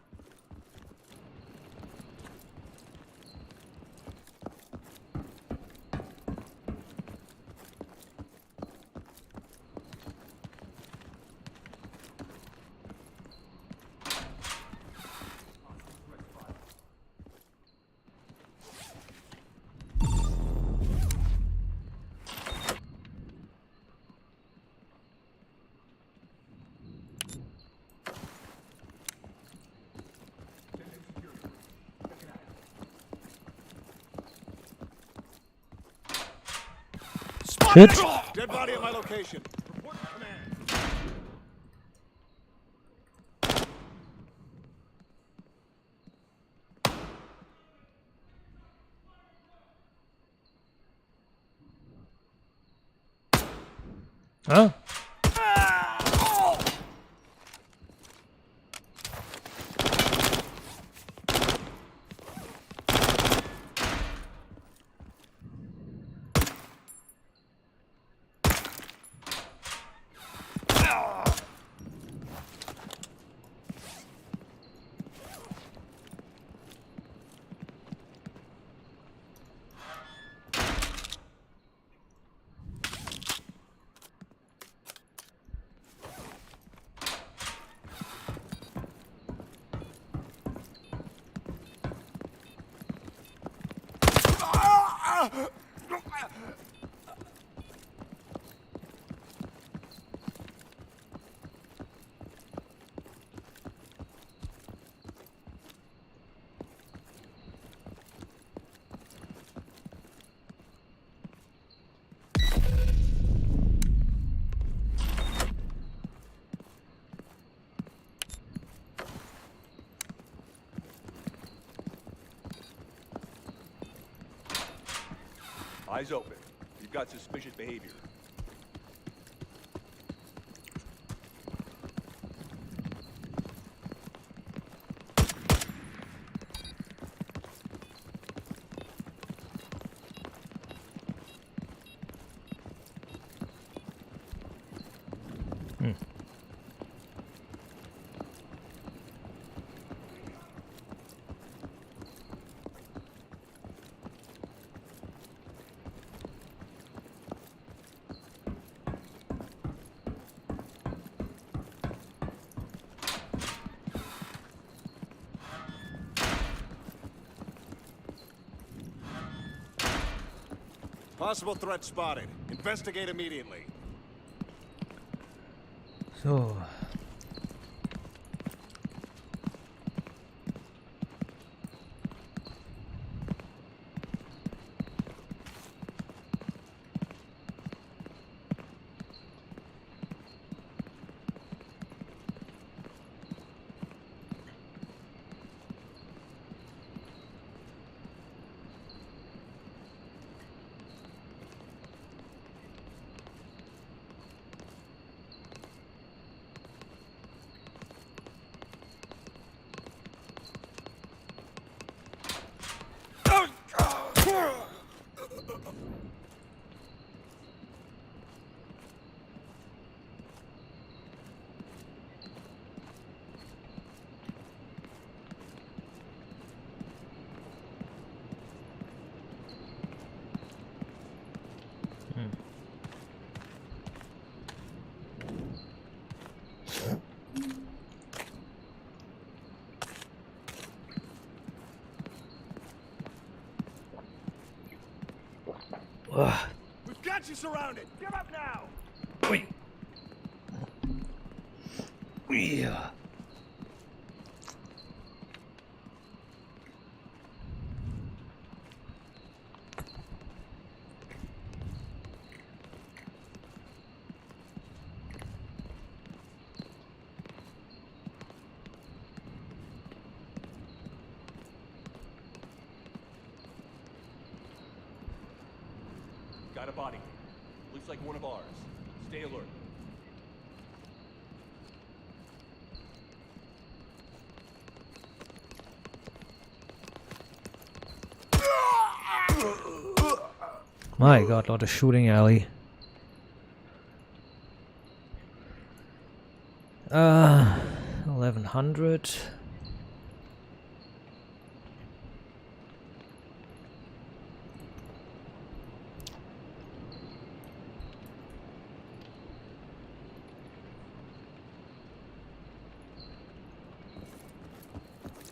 Shit! Dead body at my location. Report to command. Huh? Eyes open. You've got suspicious behavior. Possible threat spotted. Investigate immediately. So. We've got you surrounded. Give up now. Wait. Yeah. Got a body. Looks like one of ours. Stay alert. My god, lot of shooting, alley. 1100.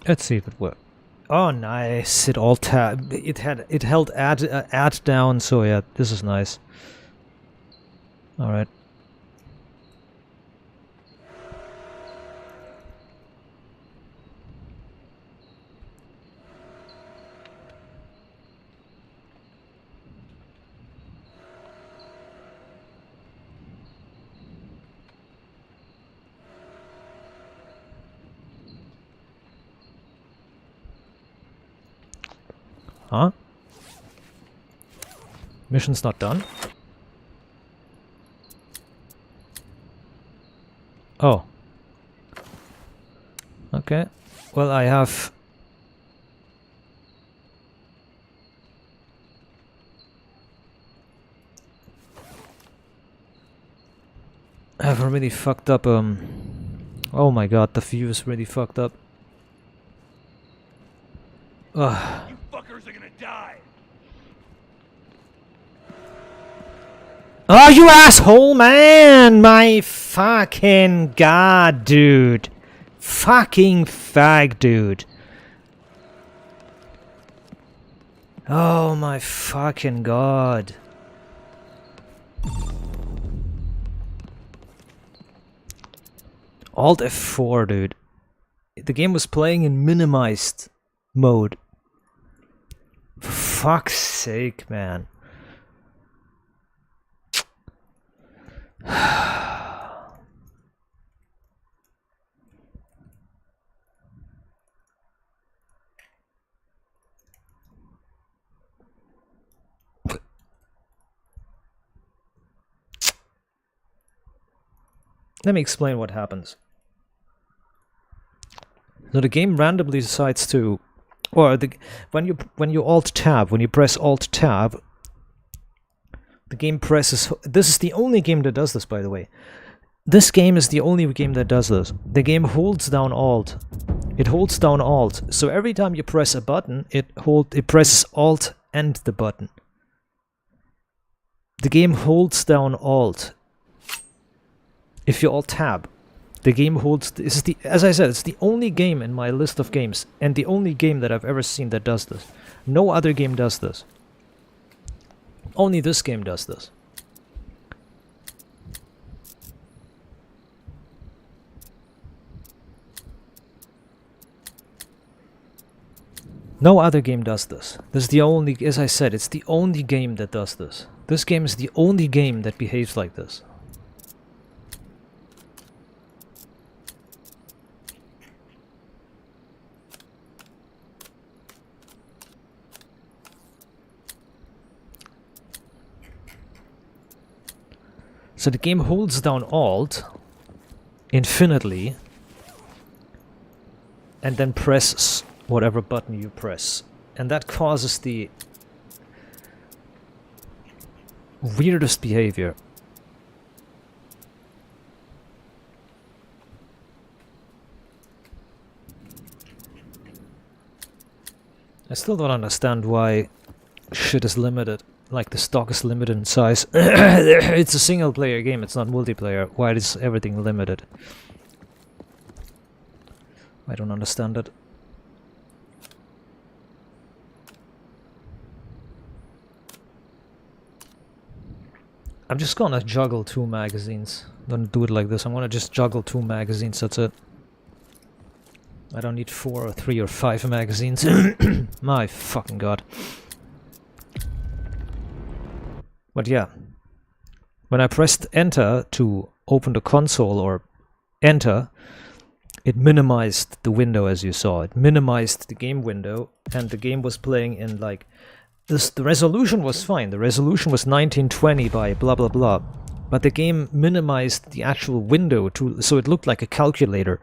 Let's see if it works. Oh, nice! It all it held add down. So yeah, this is nice. All right. Huh? Mission's not done? Oh. Okay. Well, I have... a really fucked up, Oh my god, the view is really fucked up. Ugh. You fuckers are gonna die. Oh, you asshole, man! My fucking god, dude. Fucking fag, dude. Oh my fucking god. Alt F4, dude. The game was playing in minimized mode. For fuck's sake, man. Let me explain what happens. So the game randomly decides to, or when you Alt Tab, when you press Alt Tab, the game presses. This is the only game that does this, by the way. This game is the only game that does this. The game holds down Alt. It holds down Alt. So every time you press a button, it presses Alt and the button. The game holds down Alt. If you Alt Tab, the game holds. This is as I said, it's the only game in my list of games, and the only game that I've ever seen that does this. No other game does this. Only this game does this. No other game does this. This is the only, as I said, it's the only game that does this. This game is the only game that behaves like this. So the game holds down Alt infinitely and then presses whatever button you press. And that causes the weirdest behavior. I still don't understand why shit is limited. Like the stock is limited in size. It's a single player game, it's not multiplayer. Why is everything limited? I don't understand it. I'm just gonna juggle 2 magazines. I'm gonna do it like this. I'm gonna just juggle 2 magazines, that's it. I don't need 4 or 3 or 5 magazines. My fucking god. But yeah, when I pressed enter to open the console or enter, it minimized the window as you saw. It minimized the game window and the game was playing in like this. The resolution was fine. The resolution was 1920 by blah blah blah. But the game minimized the actual window to so it looked like a calculator.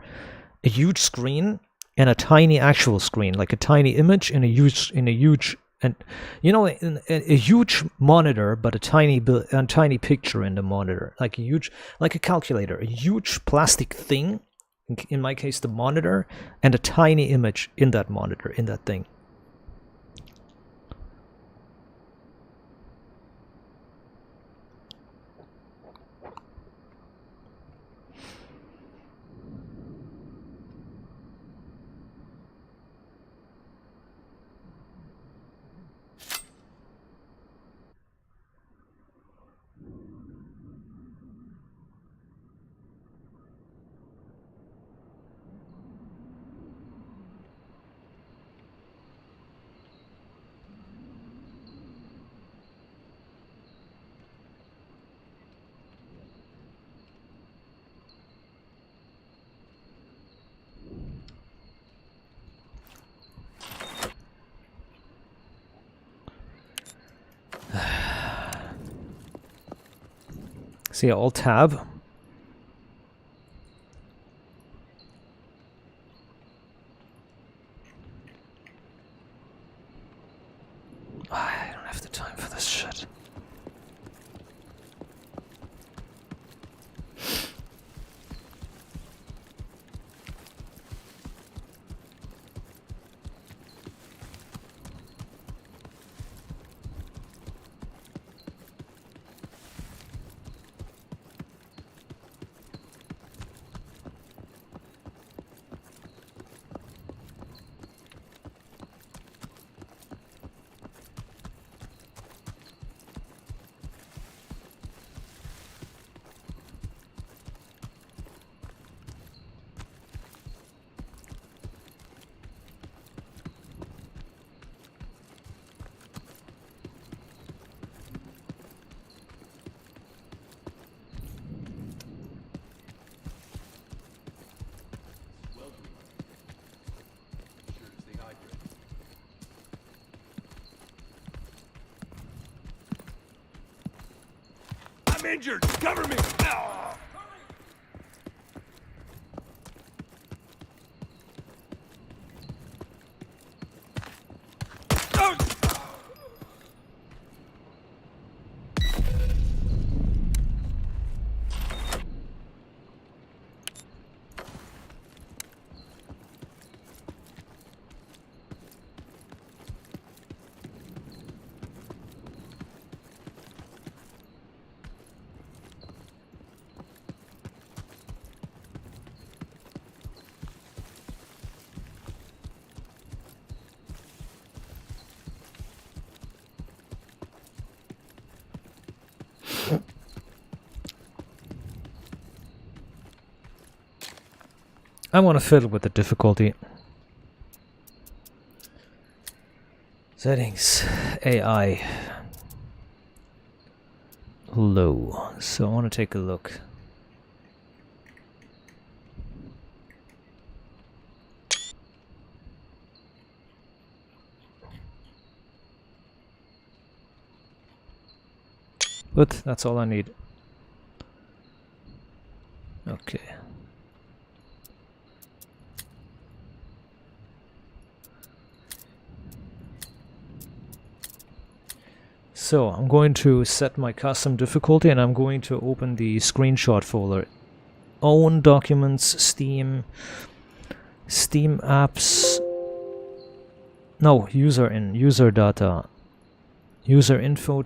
A huge screen and a tiny actual screen, like a tiny image in a huge and you know, a huge monitor, but a tiny picture in the monitor, like a calculator, a huge plastic thing. In my case, the monitor, and a tiny image in that monitor, in that thing. See, Alt Tab. I don't have the time for this shit. injured! Cover me! I want to fiddle with the difficulty. Settings, AI, low. So I want to take a look. But that's all I need. Okay. So I'm going to set my custom difficulty and I'm going to open the screenshot folder. Own documents, Steam apps. No, user data, user info.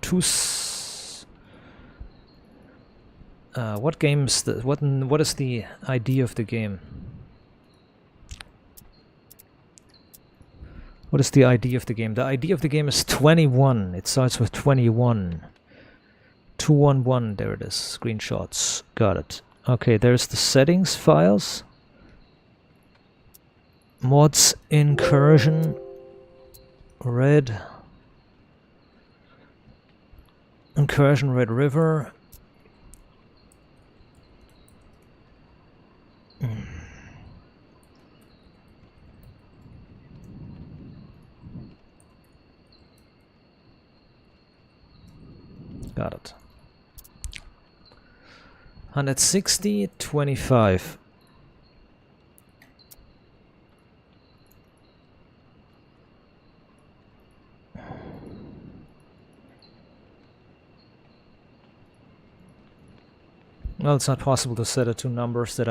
What games? What is the ID of the game? What is the ID of the game? The ID of the game is 21. It starts with 21. 211. There it is. Screenshots. Got it. Okay, there's the settings files. Mods Incursion Red River. Got it. 160, 25. Well, it's not possible to set it to numbers that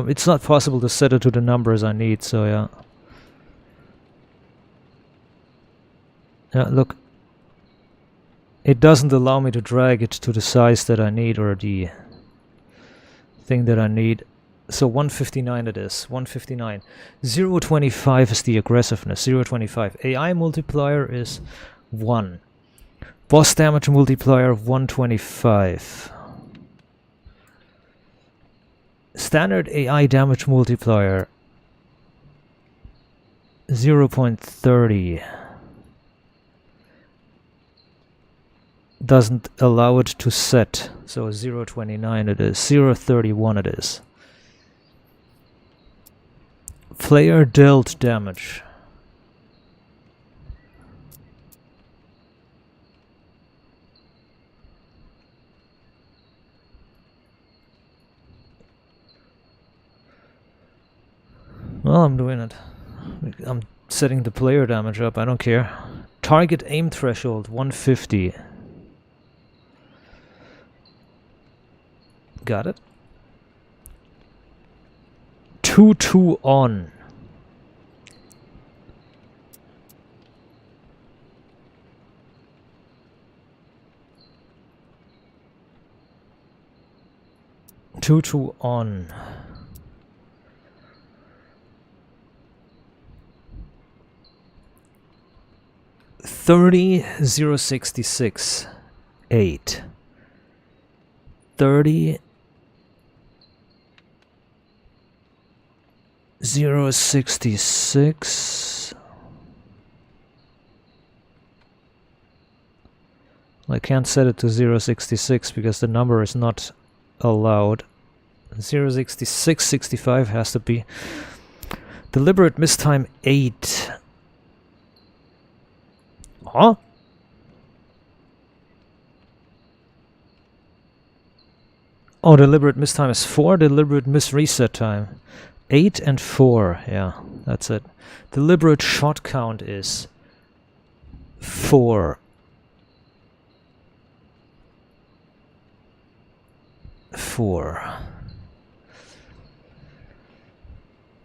it's not possible to set it to the numbers I need, so yeah. Yeah, look. It doesn't allow me to drag it to the size that I need or the thing that I need. So 159 it is. 159. 0.25 is the aggressiveness. 0.25. AI multiplier is 1. Boss damage multiplier 125. Standard AI damage multiplier 0.30. Doesn't allow it to set, so 0.29 it is, 0.31 it is. Player dealt damage. Well, I'm doing it. I'm setting the player damage up, I don't care. Target aim threshold 150. Got it. 2-2 on. Two on. 30 066 8 30 066. I can't set it to 066 because the number is not allowed. 066 65 has to be. Deliberate mistime 8. Huh? Oh, deliberate miss time is 4, deliberate miss reset time 8 and 4. Yeah, that's it. Deliberate shot count is 4.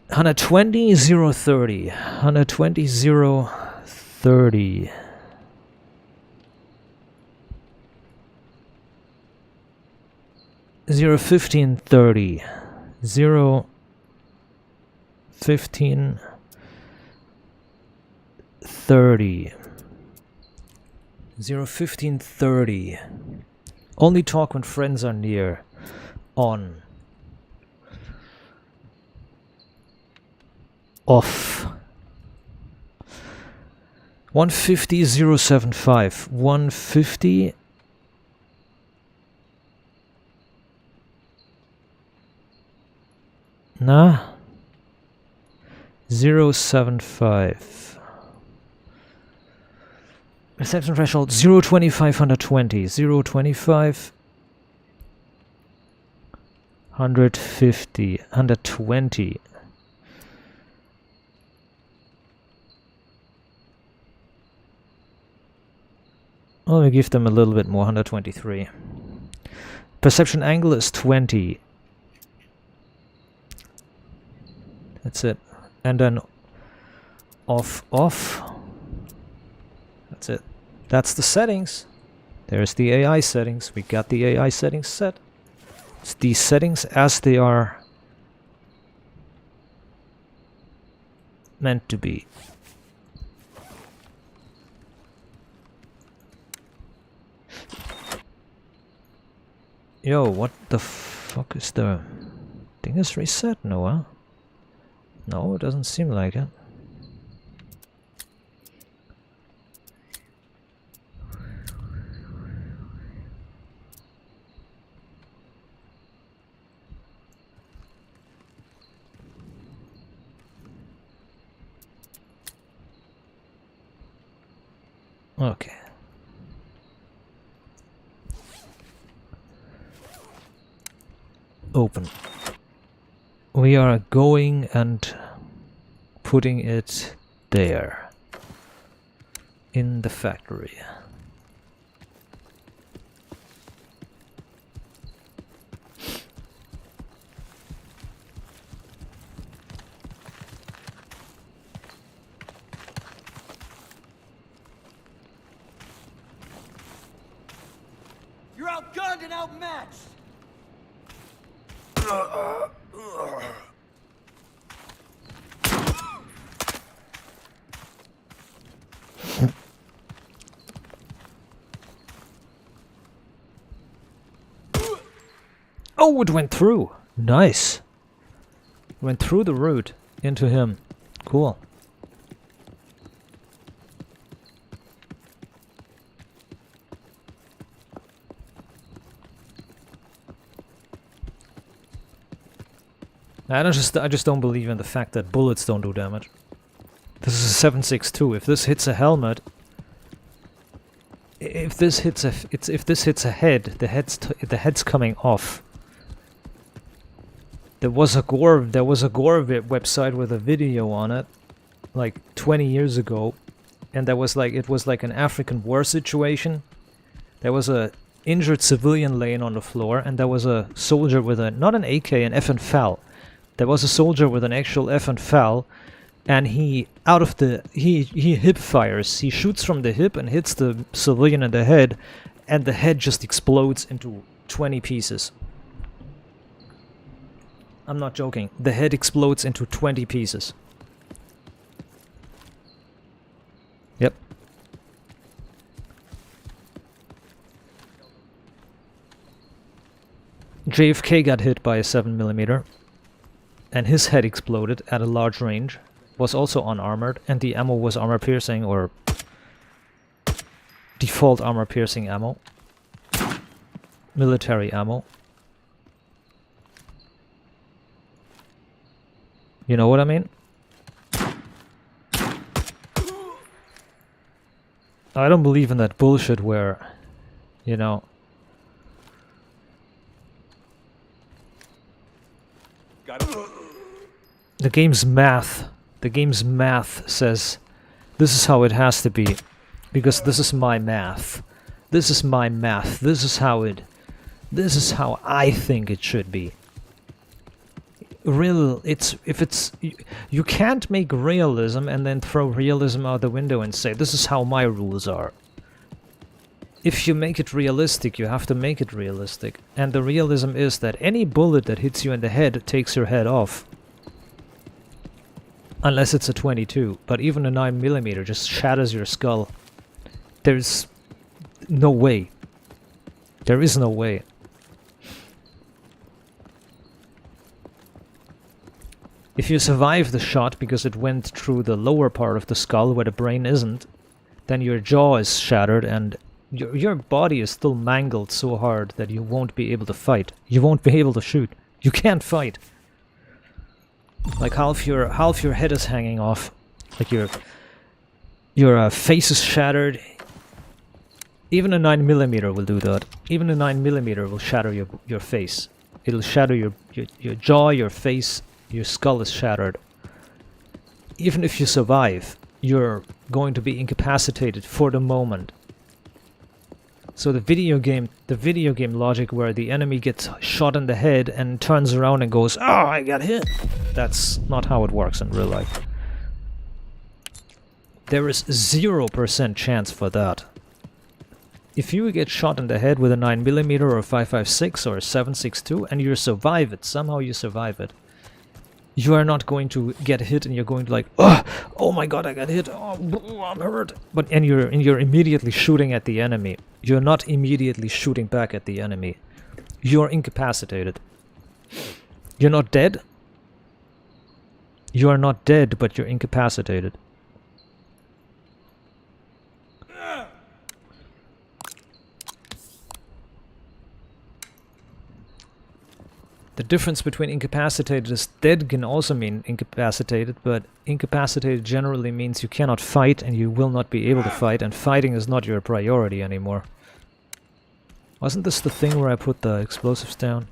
120, 0, 30. 120, 0, 30. 0, 15, 30. 0, 15, 30. 0, 15, 30. Only talk when friends are near. On. Off. 150, 075. 150. Nah. 075. Reception threshold 025, 120. 025. 150. 120. Well, we give them a little bit more, 123. Perception angle is 20. That's it. And then off. That's it. That's the settings. There's the AI settings. We got the AI settings set. It's these settings as they are meant to be. Yo, what the fuck is the thing is reset? No, huh? No, it doesn't seem like it. Okay. Open. We are going and putting it there in the factory. You're outgunned and outmatched! Oh, it went through. Nice. Went through the root into him. Cool. I just don't believe in the fact that bullets don't do damage. This is a 7.62. If this hits a helmet, if this hits a head, the head's coming off. There was a gore website with a video on it, like 20 years ago, and it was like an African war situation. There was a injured civilian laying on the floor, and there was a soldier with not an AK, an F and FAL. There was a soldier with an actual F and FAL, and he hip fires. He shoots from the hip and hits the civilian in the head, and the head just explodes into 20 pieces. I'm not joking. The head explodes into 20 pieces. Yep. JFK got hit by a 7mm, and his head exploded at a large range. Was also unarmored, and the ammo was armor piercing or default armor piercing ammo. Military ammo. You know what I mean? I don't believe in that bullshit where, you know, The game's math says this is how it has to be, because this is my math. This is my math. This is how I think it should be. You can't make realism and then throw realism out the window and say this is how my rules are. If you make it realistic, you have to make it realistic. And the realism is that any bullet that hits you in the head takes your head off. Unless it's a 22. But even a 9mm just shatters your skull. There's no way. There is no way. If you survive the shot because it went through the lower part of the skull where the brain isn't, then your jaw is shattered and your body is still mangled so hard that you won't be able to fight. You won't be able to shoot. You can't fight. Like half your head is hanging off. Like your face is shattered. Even a 9mm will do that. Even a 9mm will shatter your face. It'll shatter your jaw, your face, your skull is shattered. Even if you survive, you're going to be incapacitated for the moment. So the video game logic where the enemy gets shot in the head and turns around and goes, "Oh, I got hit." That's not how it works in real life. There is 0% chance for that. If you get shot in the head with a 9mm or a 5.56 or a 7.62 and you survive it, somehow you survive it, you are not going to get hit and you're going to like, oh my god, I got hit, oh, I'm hurt. And you're immediately shooting at the enemy. You're not immediately shooting back at the enemy. You're incapacitated. You're not dead. You are not dead, but you're incapacitated. The difference between incapacitated is dead can also mean incapacitated, but incapacitated generally means you cannot fight and you will not be able to fight, and fighting is not your priority anymore. Wasn't this the thing where I put the explosives down?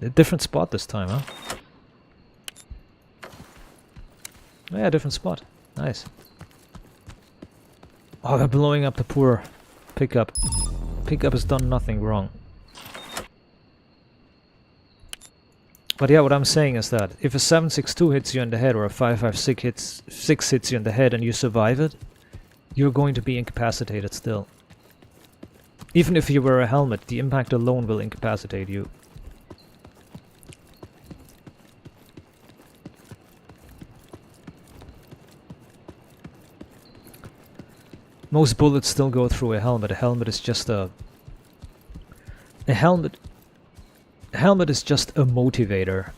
A different spot this time, huh? Oh yeah, different spot. Nice. Oh, they're blowing up the poor pickup. Pickup has done nothing wrong. But yeah, what I'm saying is that if a 7.62 hits you in the head or a 5.56 hits you in the head and you survive it, you're going to be incapacitated still. Even if you wear a helmet, the impact alone will incapacitate you. Most bullets still go through a helmet. A helmet is just a helmet is just a motivator.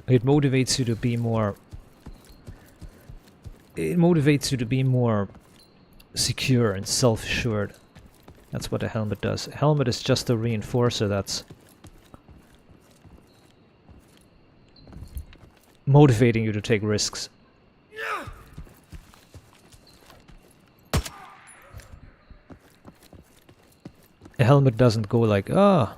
It motivates you to be more... It motivates you to be more secure and self-assured. That's what a helmet does. A helmet is just a reinforcer that's motivating you to take risks. A helmet doesn't go like, ah,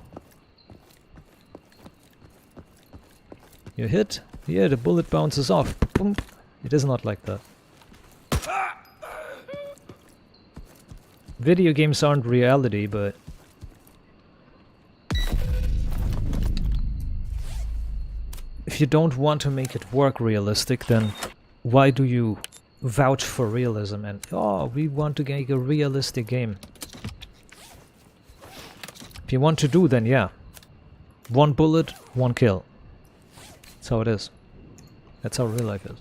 you hit, yeah, the bullet bounces off. Boom. It is not like that. Video games aren't reality, but if you don't want to make it work realistic, then why do you vouch for realism and, oh, we want to make a realistic game? If you want to do, then yeah. One bullet, one kill. That's how it is. That's how real life is.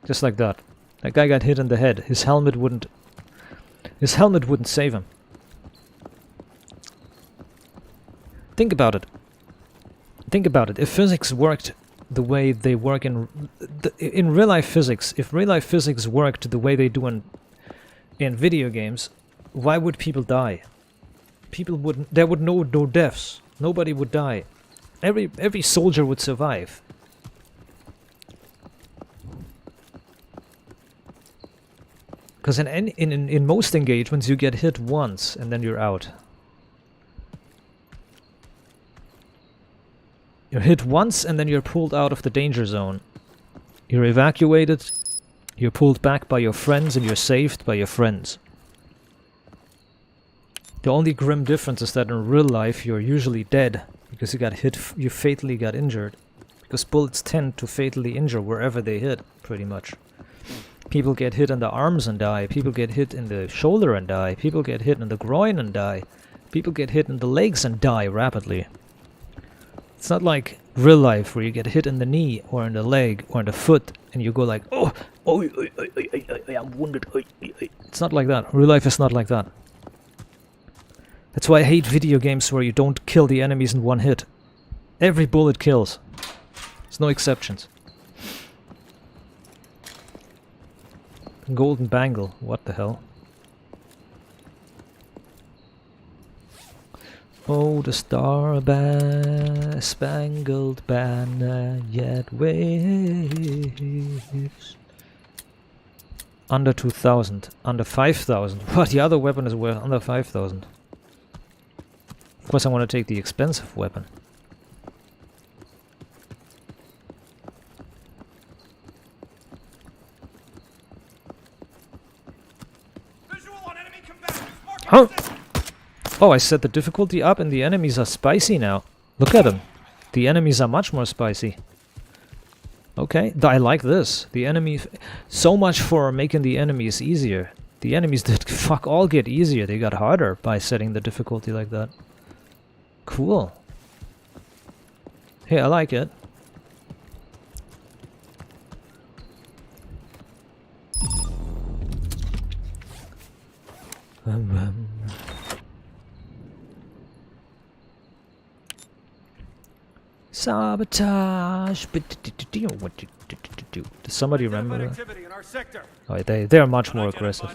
Just like that. That guy got hit in the head. His helmet wouldn't save him. Think about it. Think about it. If physics worked the way they work in real life physics, if real life physics worked the way they do in video games, why would people die? People wouldn't. There would no deaths. Nobody would die. Every soldier would survive. Because in most engagements you get hit once and then you're out. You're hit once and then you're pulled out of the danger zone. You're evacuated, you're pulled back by your friends, and you're saved by your friends. The only grim difference is that in real life you're usually dead because you got hit, you fatally got injured. Because bullets tend to fatally injure wherever they hit, pretty much. People get hit in the arms and die, people get hit in the shoulder and die, people get hit in the groin and die, people get hit in the legs and die rapidly. It's not like real life where you get hit in the knee or in the leg or in the foot and you go like, oh, I'm wounded. It's not like that. Real life is not like that. That's why I hate video games where you don't kill the enemies in one hit. Every bullet kills. There's no exceptions. Golden bangle, what the hell? Oh, the star-spangled banner yet waves. Under 2,000, under 5,000. What? The other weapon is worth under 5,000. Of course I want to take the expensive weapon. Huh? Oh, I set the difficulty up and the enemies are spicy now. Look at them. The enemies are much more spicy. Okay, I like this. The enemies... So much for making the enemies easier. The enemies did fuck all get easier. They got harder by setting the difficulty like that. Cool. Hey, I like it. Sabotage. Does somebody remember that? Oh, they're much more aggressive.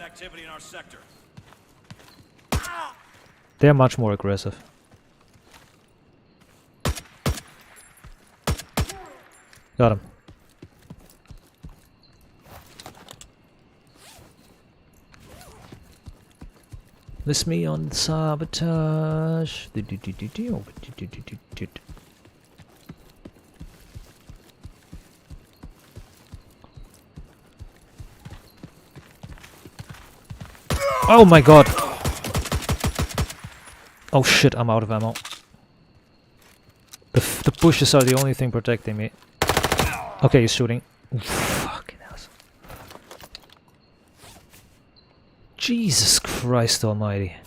They're much more aggressive. Got him. List me on sabotage. Oh my god! Oh shit, I'm out of ammo. The bushes are the only thing protecting me. Okay, he's shooting. Fucking ass. Jesus Christ almighty.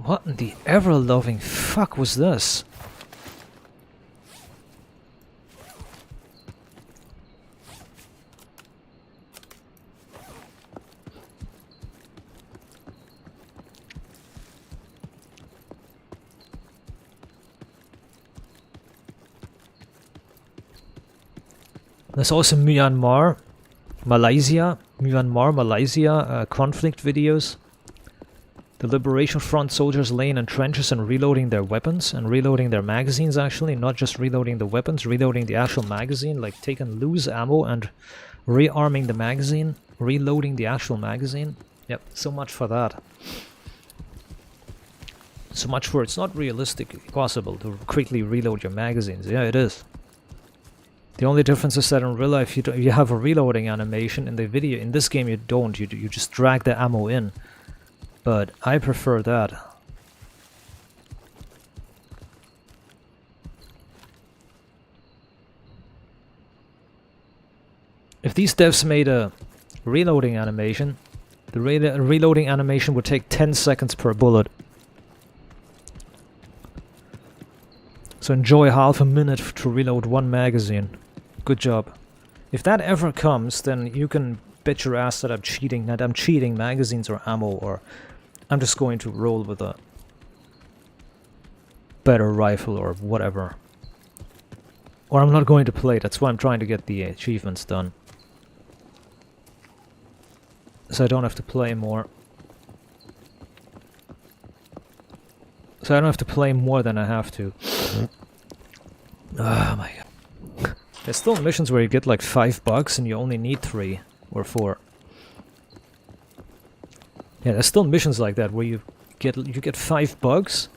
What in the ever-loving fuck was this? There's also Myanmar, Malaysia conflict videos. The Liberation Front soldiers laying in trenches and reloading their weapons and reloading their magazines, actually, not just reloading the weapons, reloading the actual magazine, like taking loose ammo and rearming the magazine, reloading the actual magazine. Yep, so much for that. So much for it's not realistically possible to quickly reload your magazines. Yeah, it is. The only difference is that in real life you have a reloading animation. In the video, in this game you don't. You just drag the ammo in. But I prefer that. If these devs made a reloading animation, the reloading animation would take 10 seconds per bullet. So enjoy half a minute to reload one magazine. Good job. If that ever comes, then you can bet your ass that I'm cheating magazines or ammo, or I'm just going to roll with a better rifle or whatever. Or I'm not going to play. That's why I'm trying to get the achievements done. So I don't have to play more. So I don't have to play more than I have to. Oh my god. There's still missions where you get like $5 and you only need 3 or 4. Yeah, there's still missions like that where you get $5.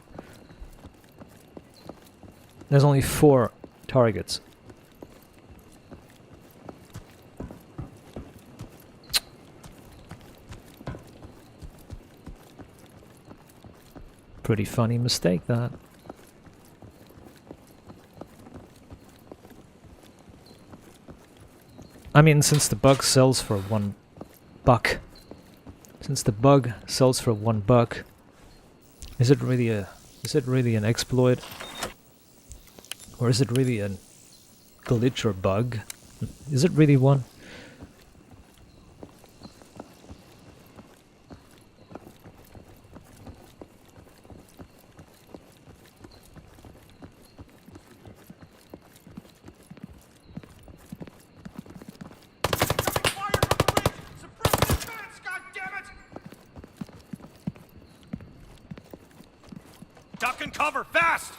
There's only 4 targets. Pretty funny mistake, that. I mean, since the bug sells for $1, since the bug sells for $1, is it really an exploit, or is it really a glitch or bug? Is it really one? Duck and cover, fast!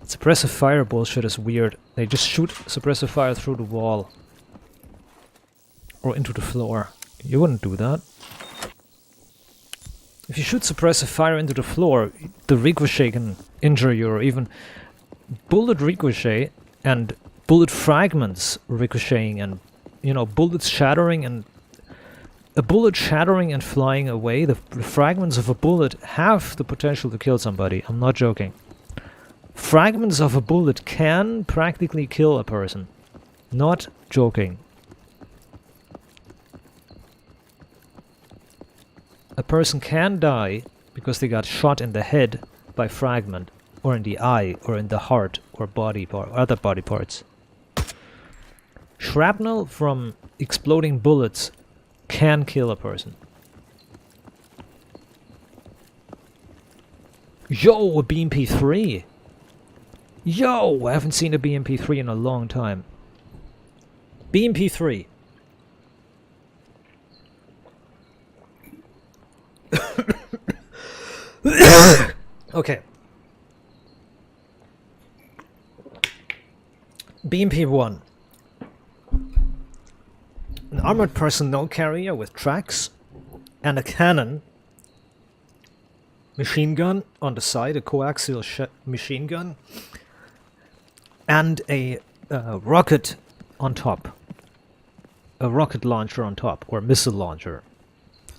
Suppressive fire bullshit is weird. They just shoot suppressive fire through the wall. Or into the floor. You wouldn't do that. If you shoot suppressive fire into the floor, the ricochet can injure you, or even bullet ricochet and bullet fragments ricocheting and, you know, bullets shattering and... A bullet shattering and flying away, the fragments of a bullet have the potential to kill somebody. I'm not joking. Fragments of a bullet can practically kill a person. Not joking. A person can die because they got shot in the head by fragment, or in the eye, or in the heart, or body part, other body parts. Shrapnel from exploding bullets can kill a person. Yo, a BMP3! Yo, I haven't seen a BMP3 in a long time. BMP3. Okay. BMP1. An armored personnel carrier with tracks and a cannon. Machine gun on the side, a coaxial machine gun. And a rocket on top. A rocket launcher on top, or missile launcher.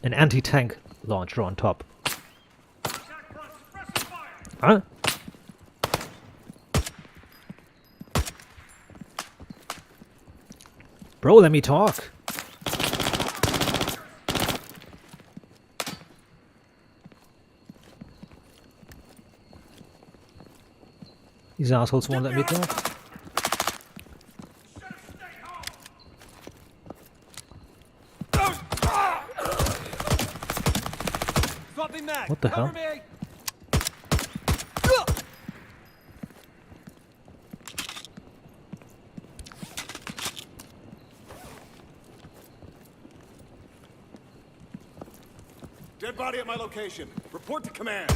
An anti-tank launcher on top. Huh? Bro, let me talk. These assholes won't let me talk. What the hell? Dead body at my location. Report to command.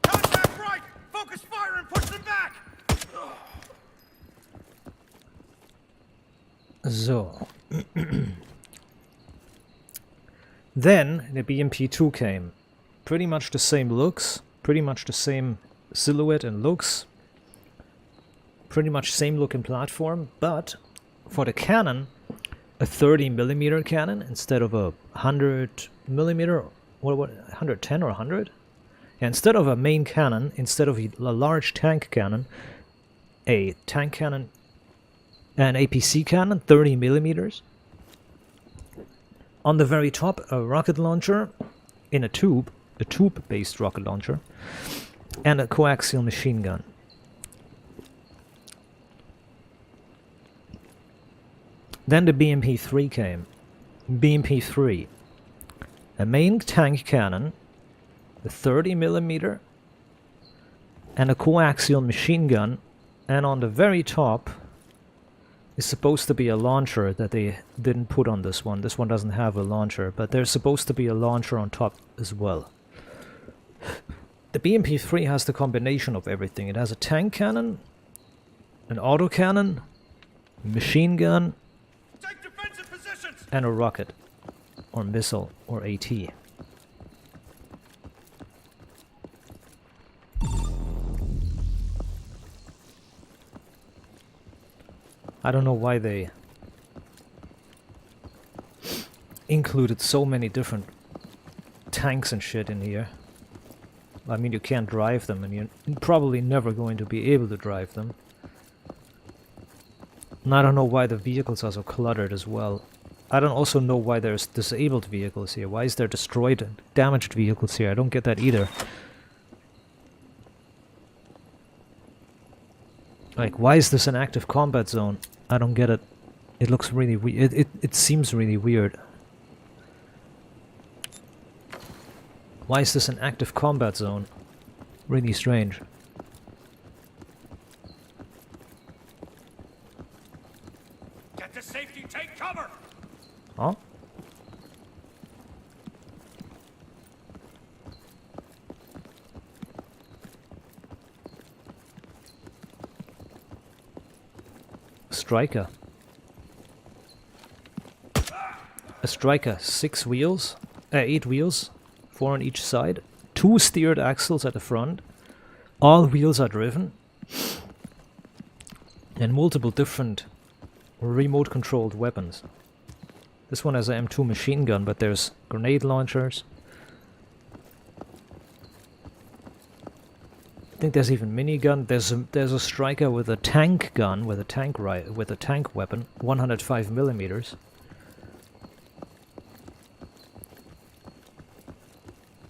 Contact right! Focus fire and push them back! So. Then the BMP2 came. Pretty much the same looks, pretty much the same silhouette and looks. Pretty much same looking platform, but for the cannon, a 30mm cannon instead of a 100mm, what 110 or 100? Yeah, instead of a main cannon, instead of a large tank cannon, a tank cannon, an APC cannon, 30mm. On the very top, a rocket launcher in a tube-based rocket launcher, and a coaxial machine gun. Then the BMP-3 came. BMP-3, a main tank cannon, a 30mm, and a coaxial machine gun, and on the very top is supposed to be a launcher that they didn't put on this one. This one doesn't have a launcher, but there's supposed to be a launcher on top as well. The BMP-3 has the combination of everything. It has a tank cannon, an autocannon, machine gun, Take defensive positions! and a rocket, or missile, or AT. I don't know why they included so many different tanks and shit in here. I mean, you can't drive them, and you're probably never going to be able to drive them. And I don't know why the vehicles are so cluttered as well. I don't also know why there's disabled vehicles here. Why is there destroyed and damaged vehicles here? I don't get that either. Like, why is this an active combat zone? I don't get it. It looks really weird. It seems really weird. Why is this an active combat zone? Really strange. Get to safety, take cover! Huh? Striker. A striker, 6 wheels, 8 wheels, 4 on each side, 2 steered axles at the front, all wheels are driven, and multiple different remote controlled weapons. This one has an M2 machine gun, but there's grenade launchers. I think there's even minigun. There's a striker with a tank gun, with a tank weapon, 105mm.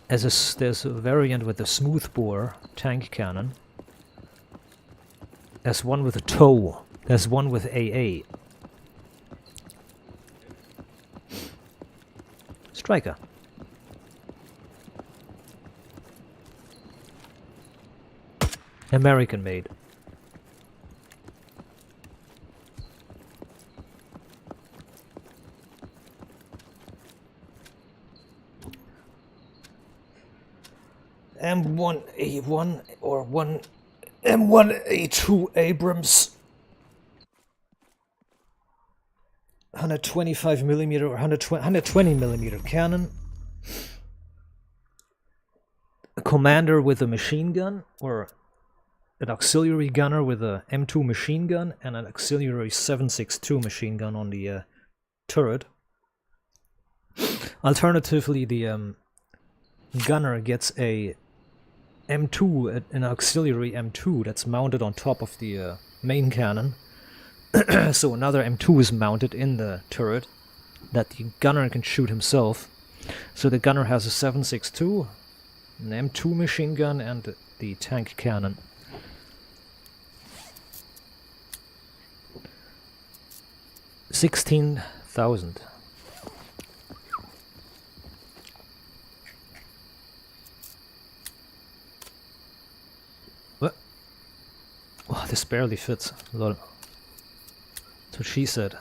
There's a variant with a smoothbore tank cannon. There's one with a tow. There's one with AA. Striker. American made. M1A1 or M1A2 Abrams. 125mm or 120mm cannon. A commander with a machine gun, or an auxiliary gunner with a M2 machine gun, and an auxiliary 7.62 machine gun on the turret. Alternatively, the gunner gets a M2, an auxiliary M2 that's mounted on top of the main cannon. So another M2 is mounted in the turret that the gunner can shoot himself. So the gunner has a 7.62, an M2 machine gun, and the tank cannon. $16,000. What? Oh, this barely fits. Lol. That's what she said.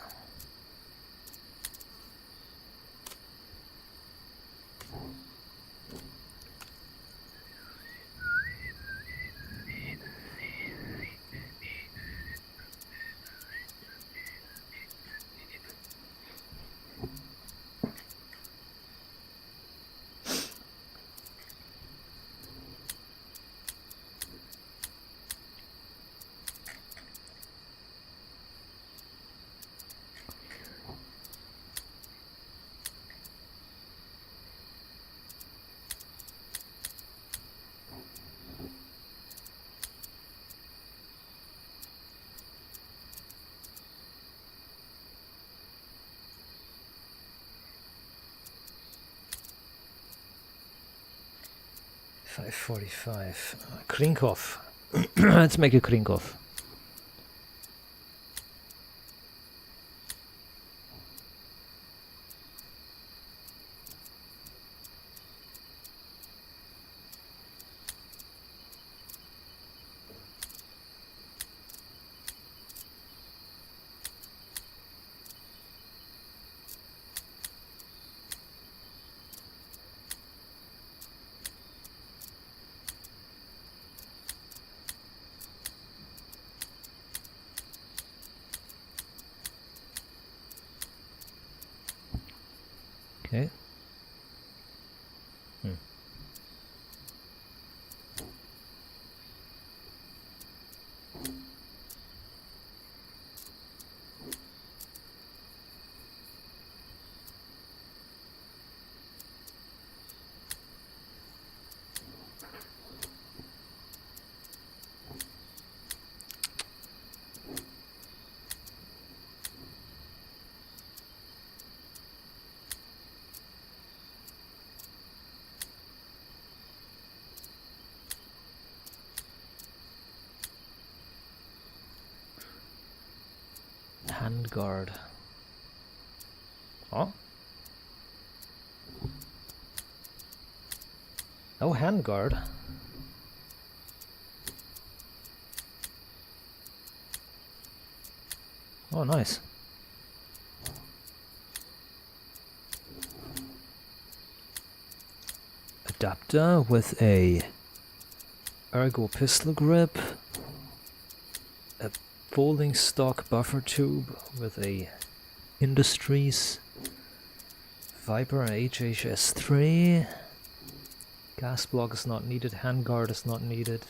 5:45. Krinkov. Let's make a Krinkov. Okay. Handguard. Oh. Oh, handguard. Oh, nice. Adapter with a ergo pistol grip, a folding stock buffer tube with a Industries Viper HHS3. Gas block is not needed, handguard is not needed.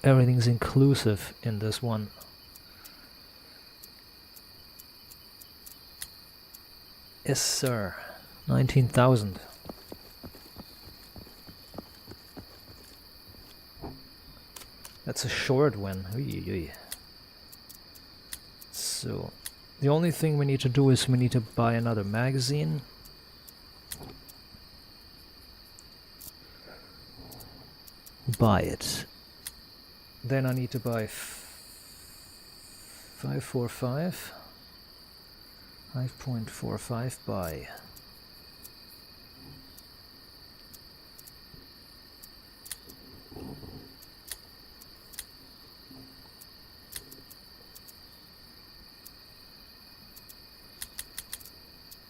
Everything's inclusive in this one. Yes, sir. 19,000. That's a short win. So, the only thing we need to do is we need to buy another magazine. Buy it. Then I need to buy 545. 5.45 buy.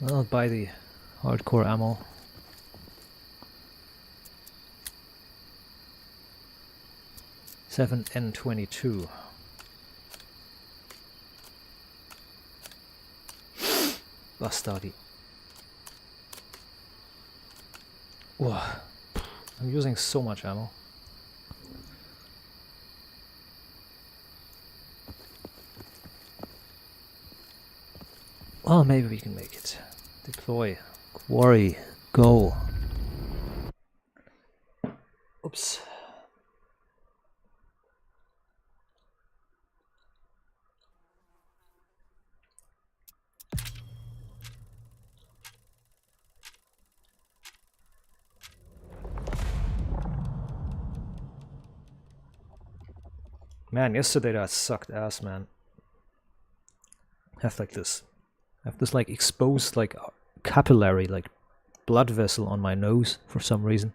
I'll buy the hardcore ammo. N22. Bastardi. Whoa. I'm using so much ammo. Well, maybe we can make it. Deploy. Quarry. Go. Oops. Man, yesterday that sucked ass, man. Have this like exposed like capillary like blood vessel on my nose for some reason.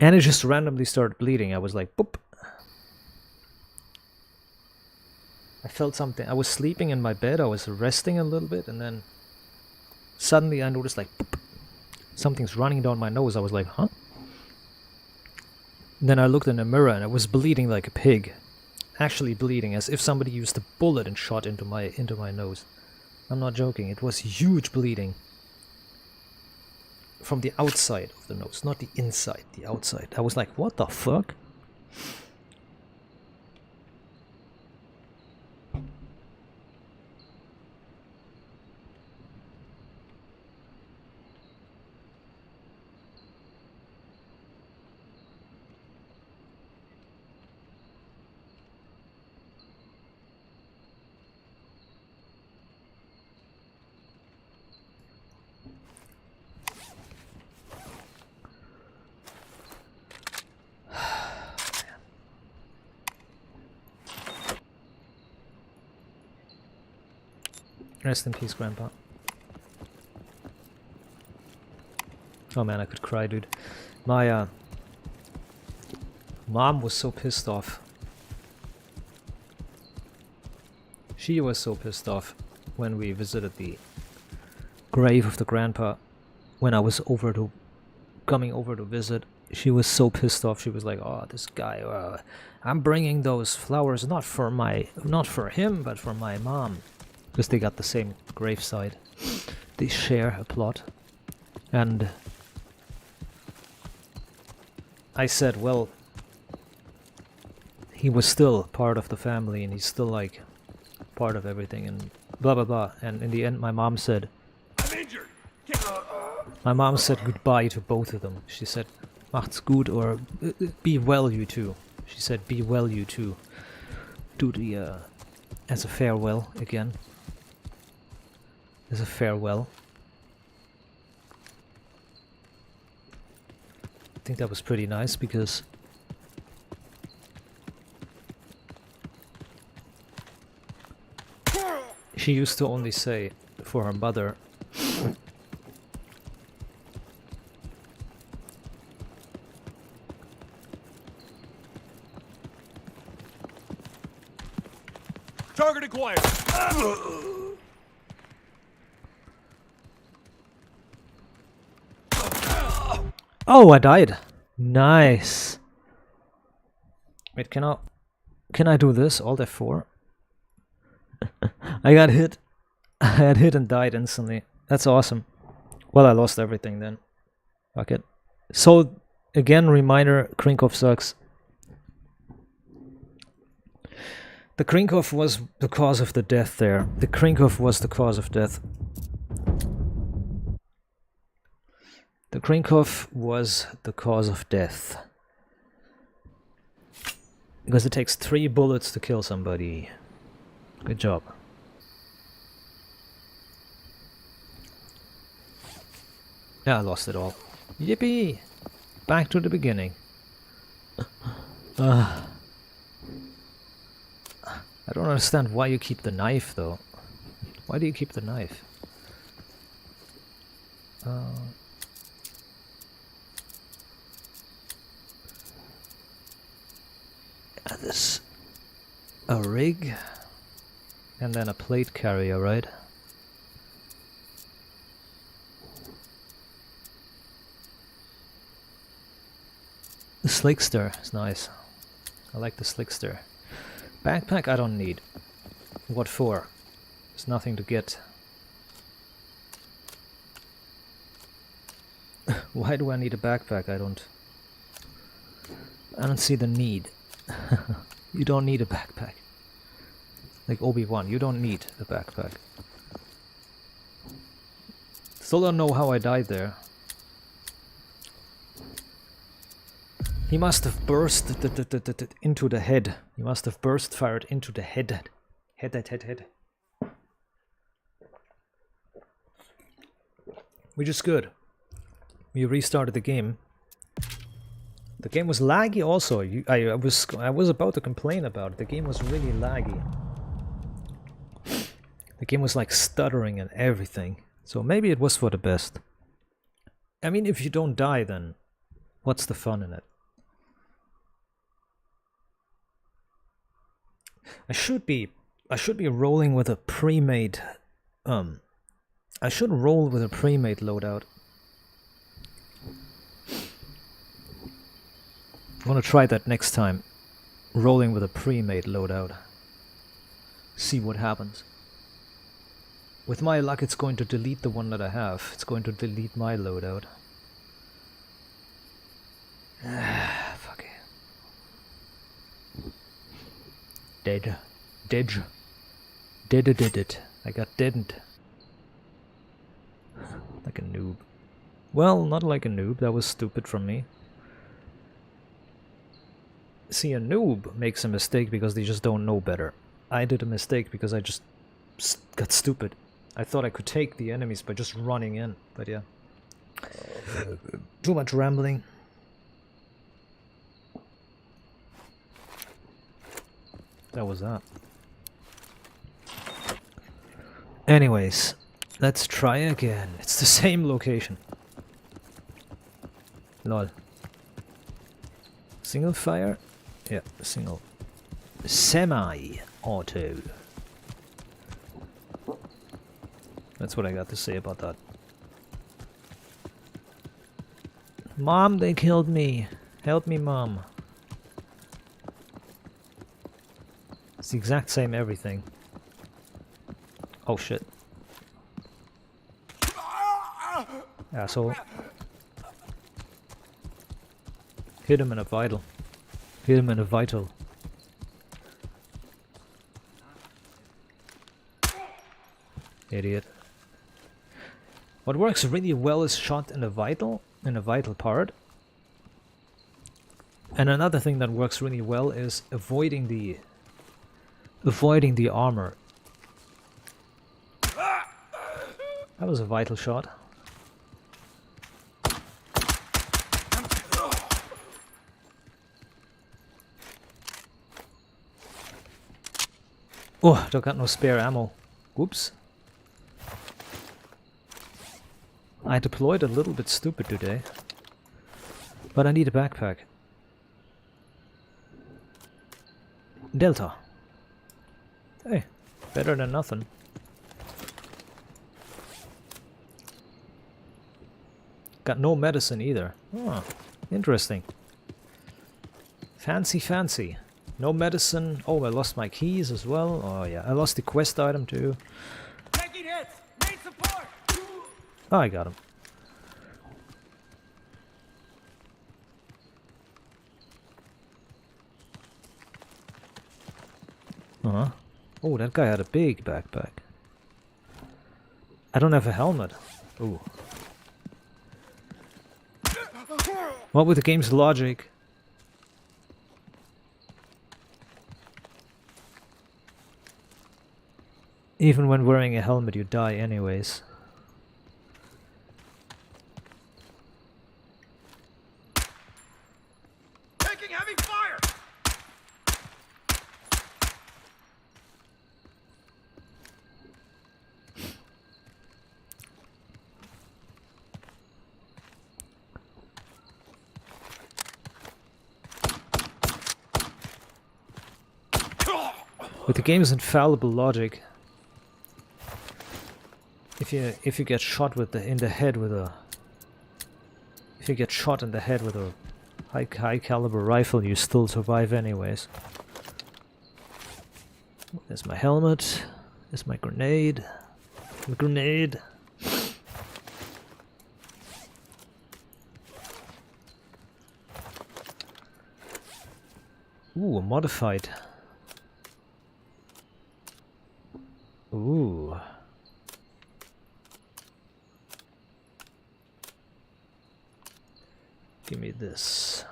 And it just randomly started bleeding. I was like, boop. I felt something. I was sleeping in my bed, I was resting a little bit, and then suddenly I noticed like, boop. Something's running down my nose. I was like, huh? Then I looked in the mirror and I was bleeding like a pig. Actually bleeding, as if somebody used a bullet and shot into my nose. I'm not joking, it was huge bleeding. From the outside of the nose, not the inside, the outside. I was like, what the fuck? Rest in peace, Grandpa. Oh man, I could cry, dude. My mom was so pissed off. She was so pissed off when we visited the grave of the grandpa. When I was coming over to visit, she was so pissed off. She was like, "Oh, this guy! I'm bringing those flowers not for him, but for my mom, because they got the same gravesite. They share a plot." And I said, "Well, he was still part of the family, and he's still like part of everything, and blah blah blah." And in the end, my mom said, I'm injured. My mom said goodbye to both of them. She said, "Macht's gut," or "Be well, you two." She said, "Be well, you two." Do the as a farewell again. As a farewell. I think that was pretty nice because she used to only say for her mother. Target acquired. Oh, I died. Nice. Wait, can I do this? Alt F4? I got hit. I got hit and died instantly. That's awesome. Well, I lost everything then. Fuck it. So, again, reminder, Krinkov sucks. The Krinkov was the cause of the death there. The Krinkov was the cause of death. The Krinkov was the cause of death. Because it takes 3 bullets to kill somebody. Good job. Yeah, I lost it all. Yippee! Back to the beginning. I don't understand why you keep the knife, though. Why do you keep the knife? This... a rig? And then a plate carrier, right? The Slickster is nice. I like the Slickster. Backpack I don't need. What for? There's nothing to get. Why do I need a backpack? I don't see the need. You don't need a backpack. Like Obi-Wan, you don't need a backpack. Still don't know how I died there. He must have burst into the head. He must have burst fired into the head. Head. Which is good. We restarted the game. The game was laggy also. I was about to complain about it. The game was really laggy. The game was like stuttering and everything. So maybe it was for the best. I mean, if you don't die, then what's the fun in it? I should be rolling with a pre-made I should roll with a pre-made loadout. I want to try that next time. Rolling with a pre-made loadout. See what happens. With my luck, it's going to delete the one that I have. It's going to delete my loadout. Fuck it. Dead. Dead. I got deadened. Like a noob. Well, not like a noob. That was stupid from me. See, a noob makes a mistake because they just don't know better. I did a mistake because I just got stupid. I thought I could take the enemies by just running in, but yeah. Too much rambling. That was that. Anyways, let's try again. It's the same location. Lol. Single fire? Yeah, single. Semi-auto. That's what I got to say about that. Mom, they killed me. Help me, Mom. It's the exact same everything. Oh shit. Asshole. Hit him in a vital. Hit him in a vital. Idiot. What works really well is shot in a vital part. And another thing that works really well is avoiding the armor. That was a vital shot. Oh, I got no spare ammo. Whoops. I deployed a little bit stupid today. But I need a backpack. Delta. Hey, better than nothing. Got no medicine either. Oh, interesting. Fancy, fancy. No medicine. Oh, I lost my keys as well. Oh yeah, I lost the quest item too. Taking hits! Need support! Oh, I got him. Uh-huh. Oh, that guy had a big backpack. I don't have a helmet. Ooh. What with the game's logic? Even when wearing a helmet, you die anyways. Taking heavy fire! With the game's infallible logic, if you get shot in the head with a high caliber rifle, you still survive anyways. There's my helmet. There's my grenade. The grenade. Ooh, a modified. Ooh. Give me this.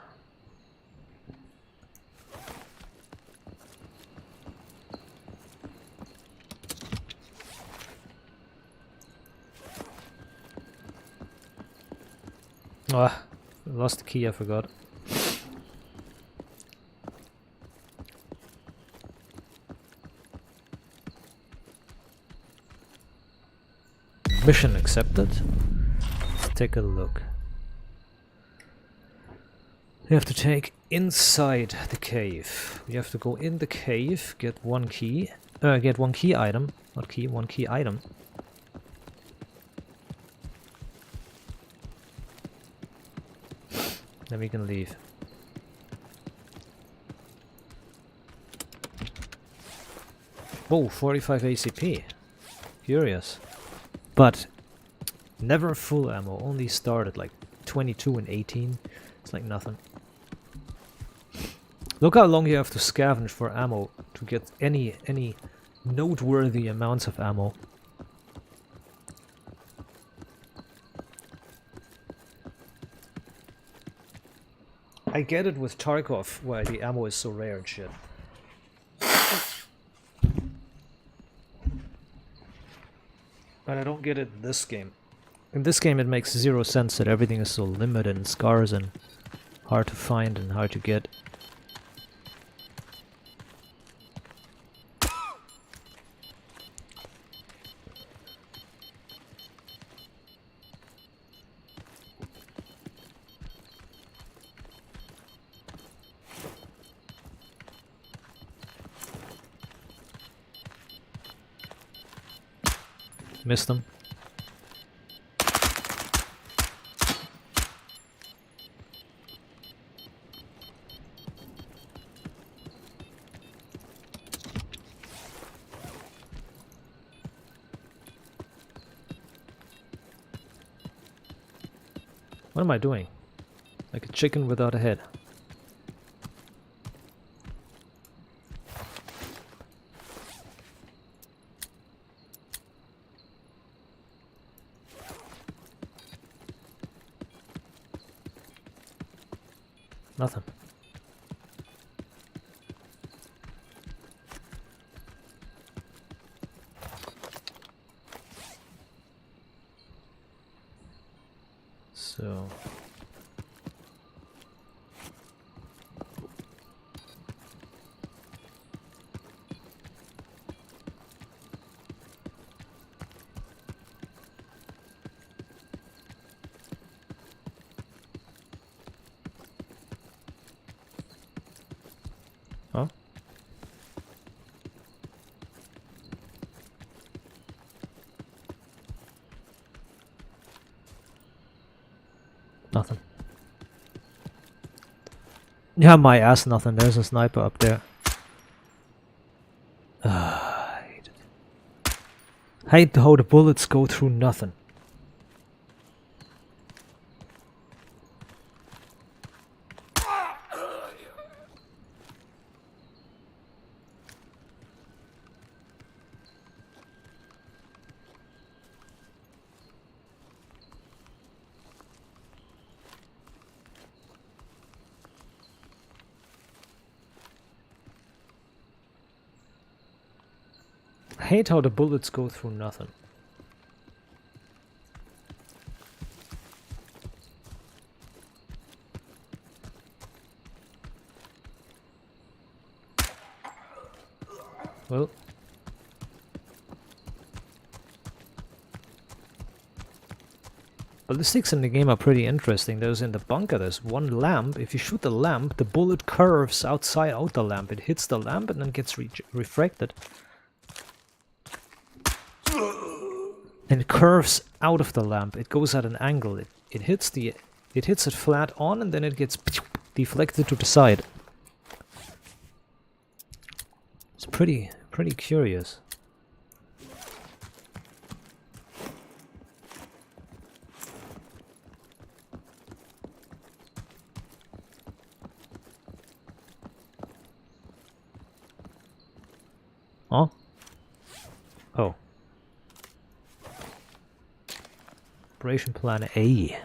Ah, lost the key, I forgot. Mission accepted. Let's take a look. We have to take inside the cave. We have to go in the cave, get one key item, not key, one key item. Then we can leave. Oh, 45 ACP. Curious. But never full ammo, only start at like 22 and 18. It's like nothing. Look how long you have to scavenge for ammo to get any noteworthy amounts of ammo. I get it with Tarkov, why the ammo is so rare and shit. But I don't get it in this game. In this game it makes zero sense that everything is so limited and scarce and hard to find and hard to get. Missed them. What am I doing? Like a chicken without a head. Nothing. So huh? Nothing. Yeah, my ass, nothing. There's a sniper up there. I hate it. Hate how the bullets go through nothing. I hate how the bullets go through nothing. Well, ballistics in the game are pretty interesting. There's in the bunker, there's one lamp. If you shoot the lamp, the bullet curves out the lamp. It hits the lamp and then gets refracted. And it curves out of the lamp. It goes at an angle. It hits it flat on, and then it gets deflected to the side. It's pretty curious. Huh? Oh. Operation Plan A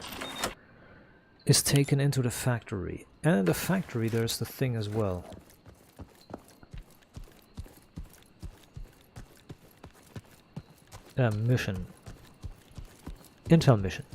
is taken into the factory. And in the factory there's the thing as well. Mission. Intel mission.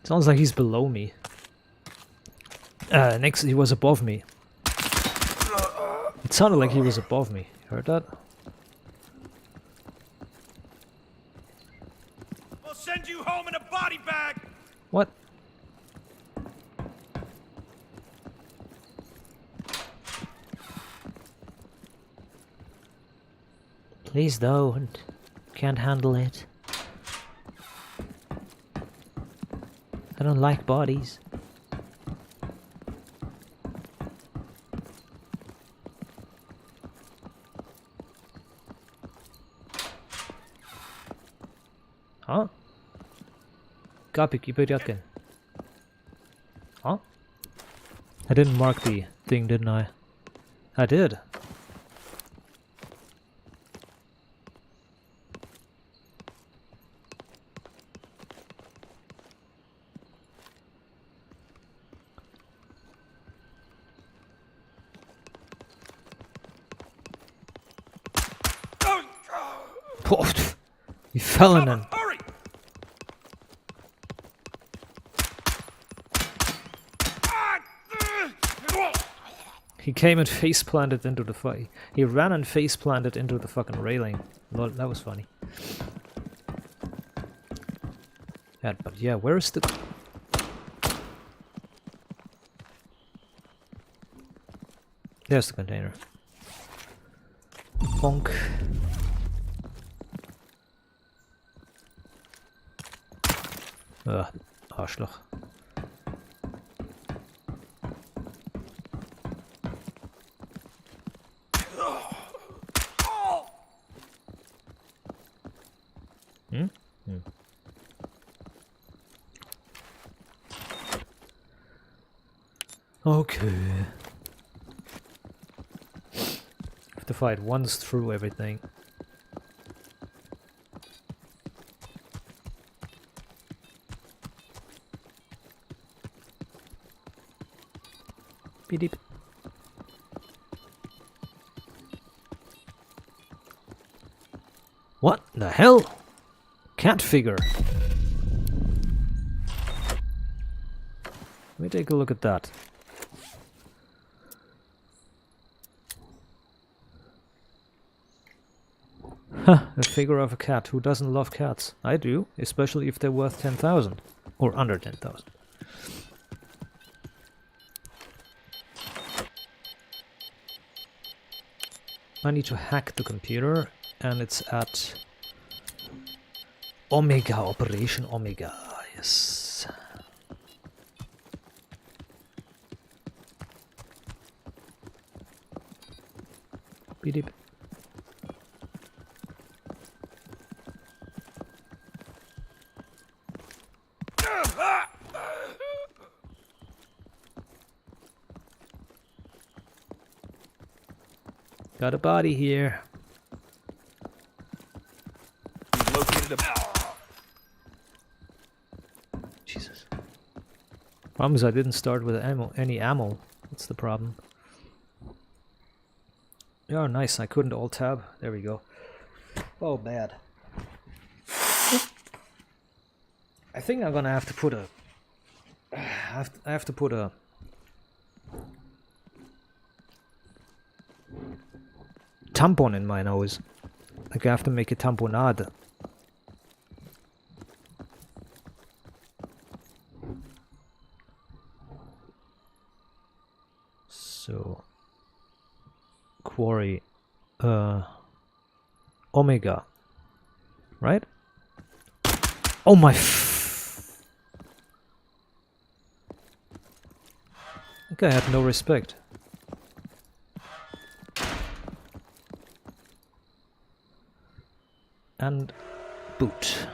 Sounds like he's below me. Next, he was above me. It sounded like he was above me. Heard that? We'll send you home in a body bag. What? Please don't. Can't handle it. I don't like bodies. Huh? Kapik, порядке. Huh? I didn't mark the thing, didn't I? I did. He fell in and... Hurry! He came and face planted into the fight. He ran and face planted into the fucking railing. Lol, that was funny. Yeah, but yeah, where is the... There's the container. Bonk. Arschloch. Okay. Have to fight once through everything. Beep. What the hell? Cat figure. Let me take a look at that. Huh, a figure of a cat. Who doesn't love cats? I do, especially if they're worth 10,000 or under 10,000. I need to hack the computer, and it's at Omega, Operation Omega, yes. Beep. Got a body here. We've located a... Jesus. Problem is I didn't start with any ammo. That's the problem. Oh, nice. I couldn't alt-tab. There we go. Oh, bad. I think I'm gonna have to put a... I have to put a... tampon in my nose. Like I have to make a tamponade. So quarry Omega. Right? Oh my that guy had no respect. And boot.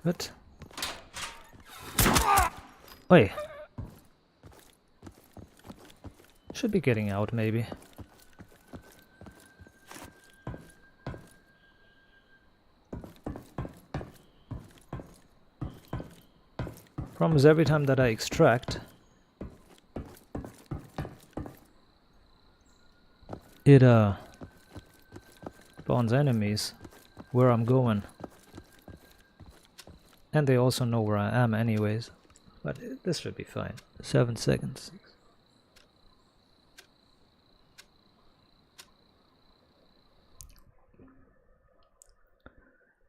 Good. Oi. Should be getting out maybe. Problem is every time that I extract, it spawns enemies where I'm going. And they also know where I am anyways. But this should be fine. 7 seconds.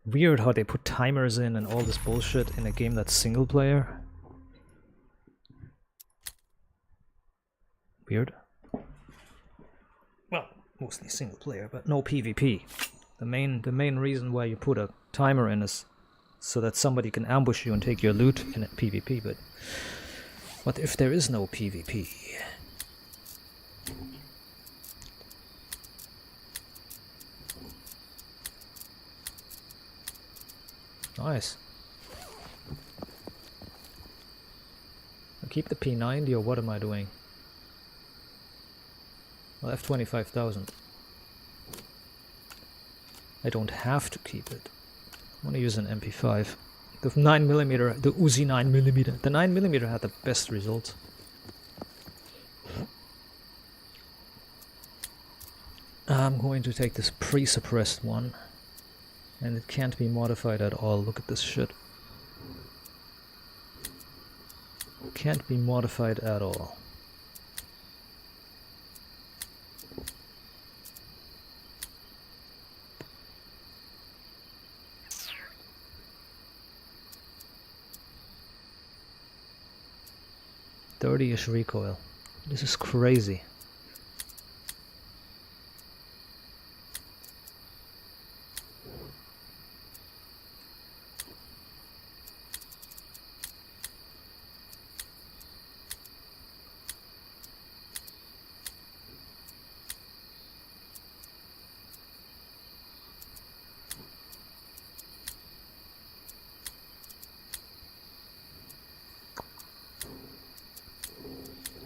Weird how they put timers in and all this bullshit in a game that's single player. Weird. Well, mostly single player, but no PvP. The main reason why you put a timer in is so that somebody can ambush you and take your loot in a PvP, but what if there is no PvP? Nice. I'll keep the P90 or what am I doing? I'll have 25,000. I don't have to keep it. I want to use an MP5. The 9mm, the Uzi 9mm. The 9mm had the best results. I'm going to take this pre-suppressed one. And it can't be modified at all. Look at this shit. Can't be modified at all. .30-ish recoil. This is crazy.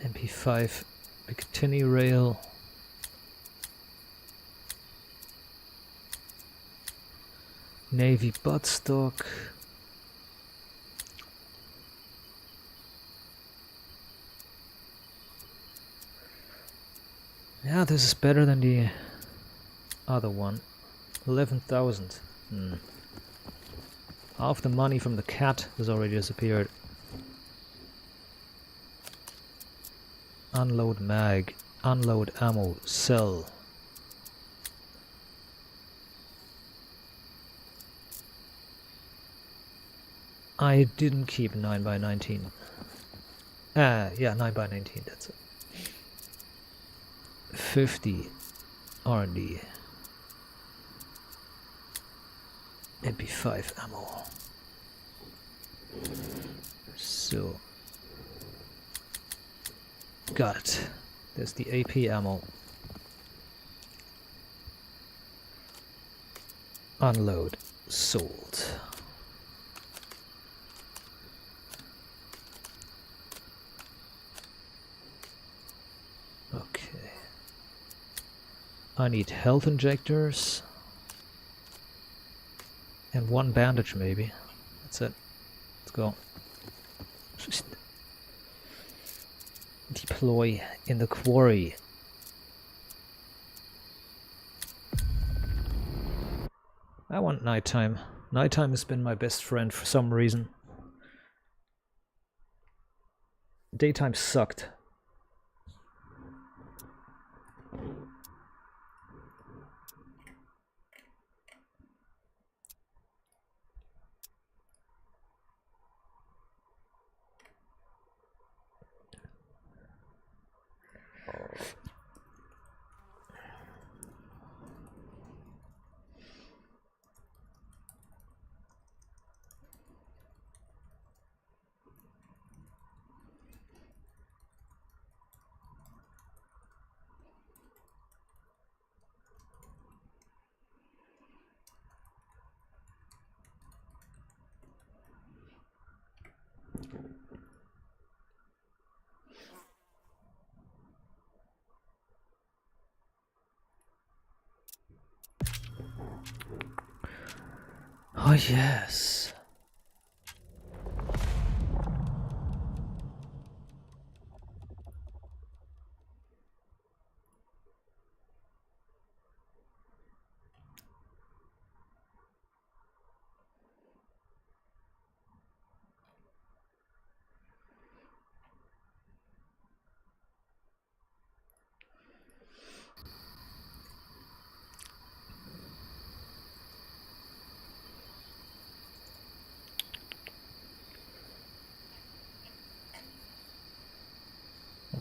MP5 Picatinny rail. Navy buttstock. Yeah, this is better than the other one. 11,000. Half the money from the cat has already disappeared. Unload mag, unload ammo, sell. I didn't keep 9x19. Yeah, 9x19, that's it. 50 R&D. MP5 ammo. So. Got it. There's the AP ammo. Unload. Sold. Okay. I need health injectors. And one bandage maybe. That's it. Let's go. Just deploy in the quarry. I want nighttime. Nighttime has been my best friend for some reason. Daytime sucked. Oh yes.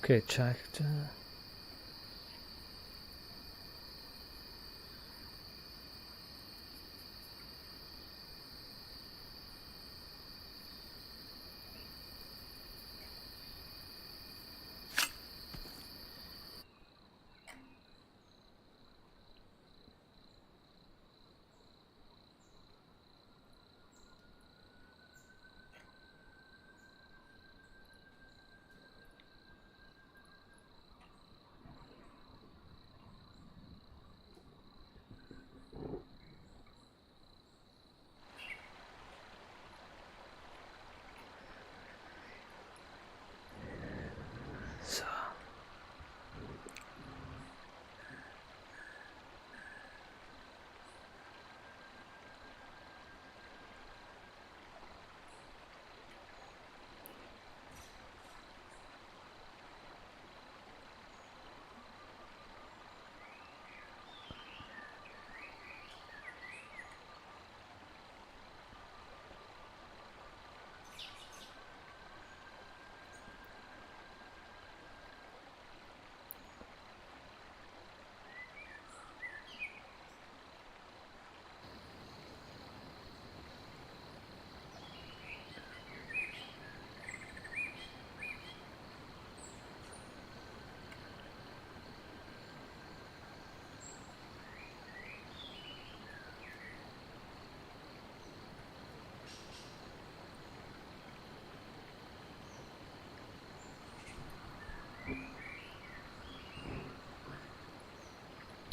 Okay, checked.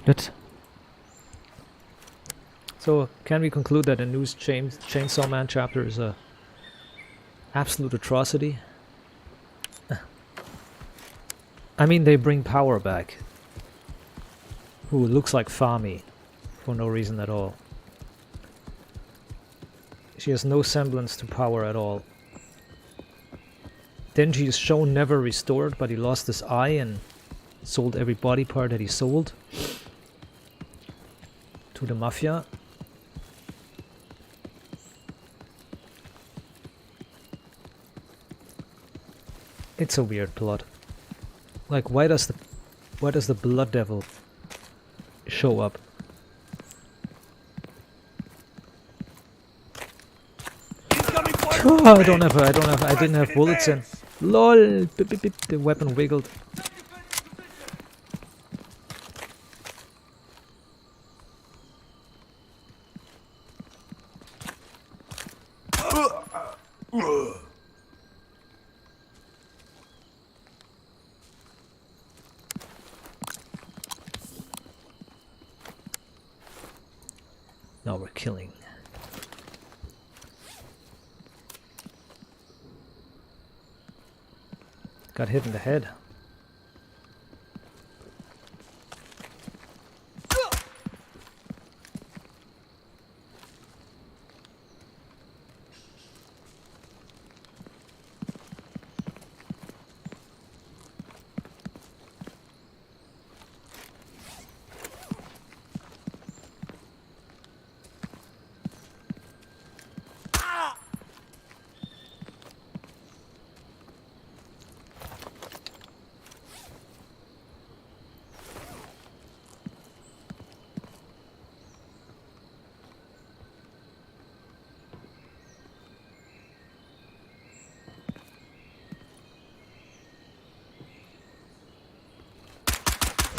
Good. So, can we conclude that the new Chainsaw Man chapter is a absolute atrocity? I mean, they bring Power back, who looks like Fami for no reason at all. She has no semblance to Power at all. Denji is shown never restored, but he lost his eye and sold every body part that he sold to the Mafia. It's a weird plot. Like, why does the Blood Devil show up? Incoming fire! Oh, I didn't have bullets in. LOL! Beep, beep, beep. The weapon wiggled. Now we're killing. Got hit in the head.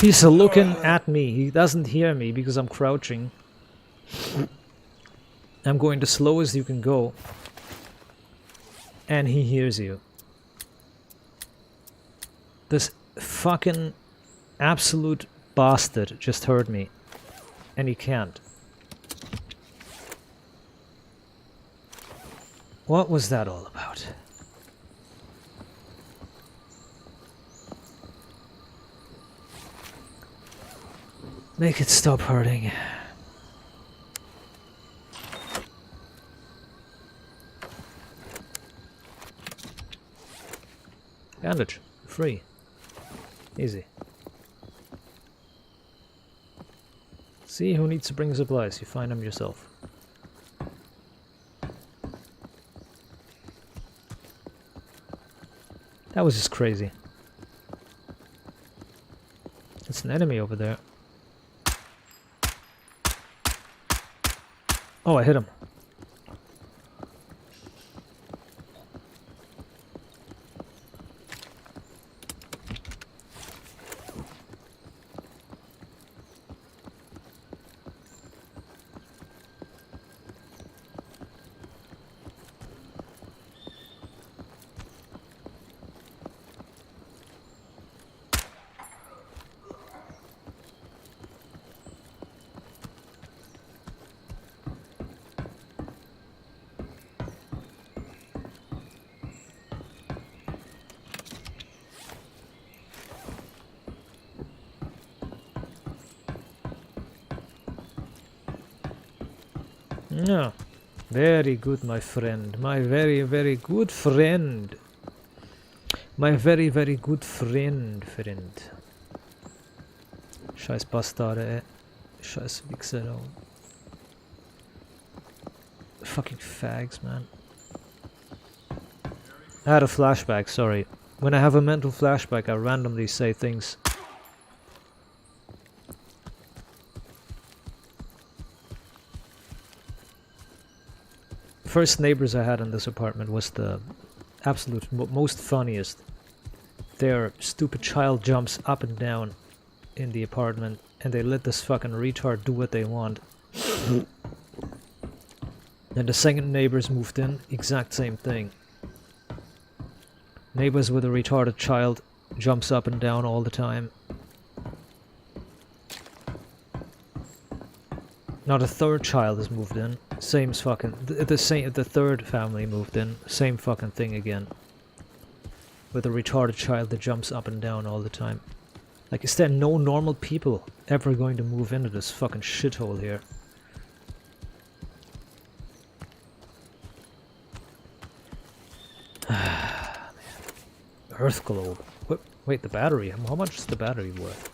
He's looking at me. He doesn't hear me because I'm crouching. I'm going the slowest you can go. And he hears you. This fucking absolute bastard just heard me. And he can't. What was that all about? Make it stop hurting. Bandage. Free. Easy. See who needs to bring supplies. You find them yourself. That was just crazy. It's an enemy over there. Oh, I hit him. Yeah, very good, my friend. My very, very good friend. My very, very good friend. Scheiß Bastarde, ey. Scheiß Wichser, oh. Fucking fags, man. I had a flashback, sorry. When I have a mental flashback, I randomly say things. First neighbors I had in this apartment was the absolute most funniest. Their stupid child jumps up and down in the apartment and they let this fucking retard do what they want. Then the second neighbors moved in, exact same thing. Neighbors with a retarded child jumps up and down all the time. Now the third child has moved in. Same fucking the third family moved in. Same fucking thing again. With a retarded child that jumps up and down all the time. Like, is there no normal people ever going to move into this fucking shithole here? Earth globe. Wait, the battery. How much is the battery worth?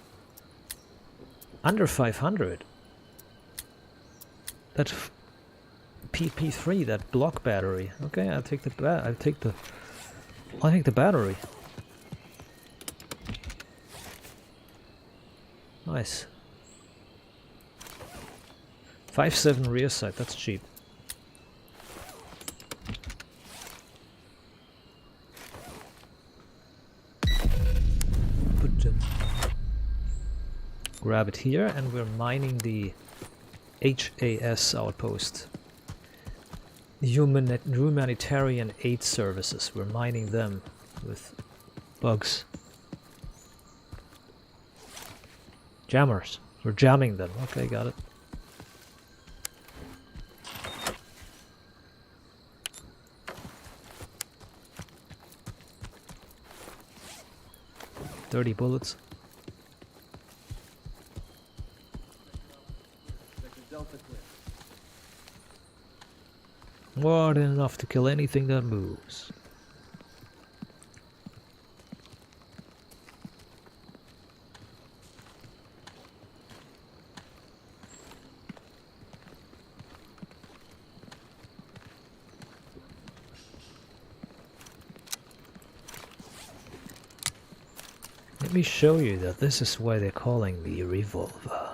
Under 500. That PP3, that block battery. Okay, I'll take the battery. Nice. 5.7 rear sight. That's cheap. Grab it here, and we're mining the HAS outpost. Humanitarian aid services. We're mining them with bugs. Jammers. We're jamming them. Okay, got it. $30 bullets. More than enough to kill anything that moves. Let me show you that this is why they're calling me a revolver.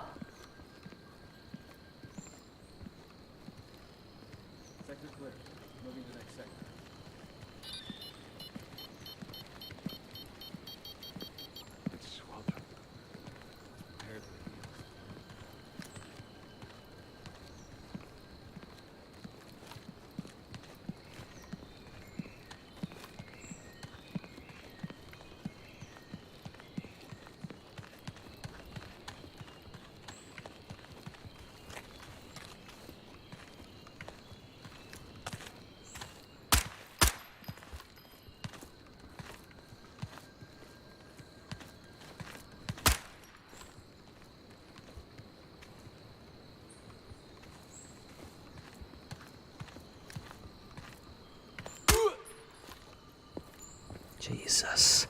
Jesus.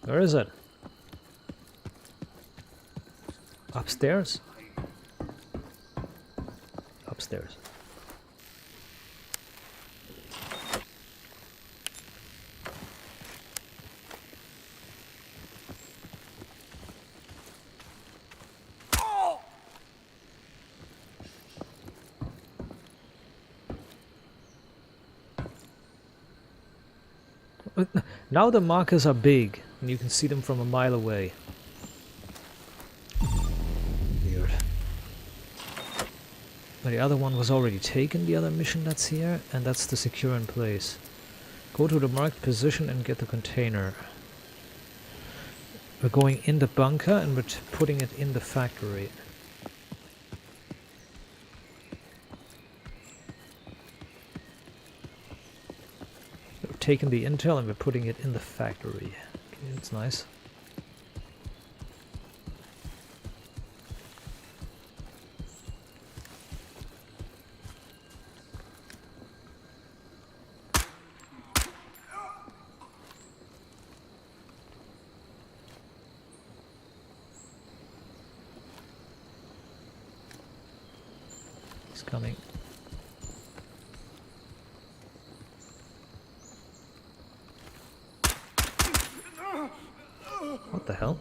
Where is it? Upstairs? Upstairs. Now the markers are big, and you can see them from a mile away. Weird. But the other one was already taken, the other mission that's here, and that's the secure in place. Go to the marked position and get the container. We're going in the bunker and we're putting it in the factory. Taking the intel and we're putting it in the factory. Okay, that's nice. It's coming. What the hell?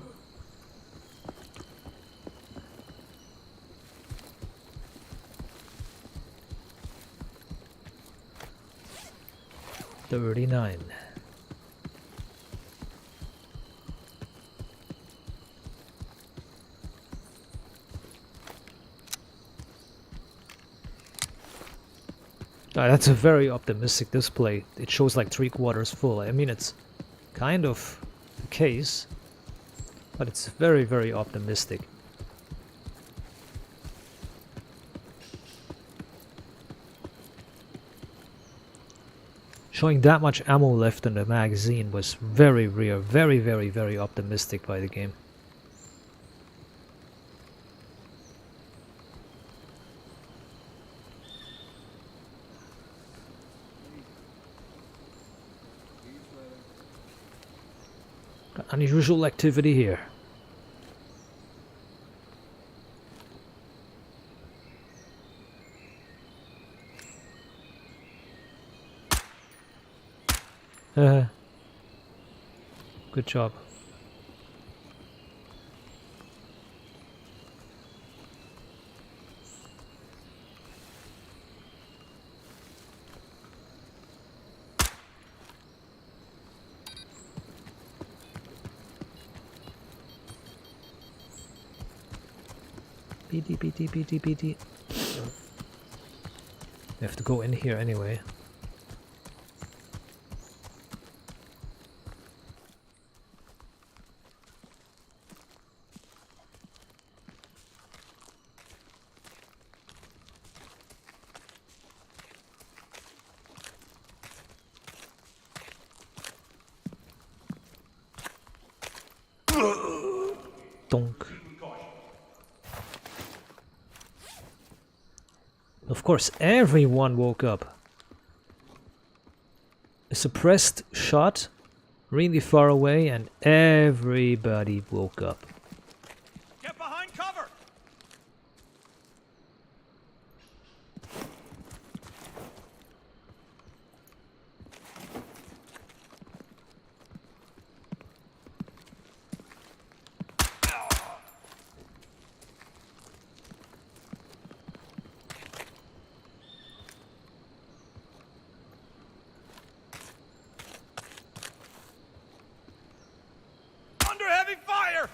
$39. That's a very optimistic display. It shows like 3/4 full. I mean, it's kind of the case, but it's very, very optimistic. Showing that much ammo left in the magazine was very rare, very, very, very optimistic by the game. Unusual activity here. Good job. BT. We have to go in here anyway. Donk. Of course, everyone woke up. A suppressed shot, really far away, and everybody woke up. Get behind cover! Under heavy fire!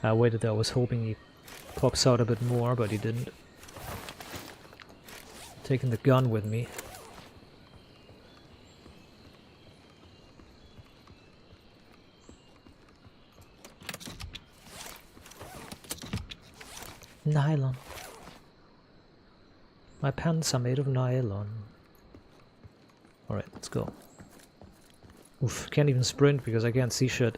I waited, I was hoping he pops out a bit more, but he didn't. Taking the gun with me. Nylon. My pants are made of nylon. Alright, let's go. Oof, can't even sprint because I can't see shit.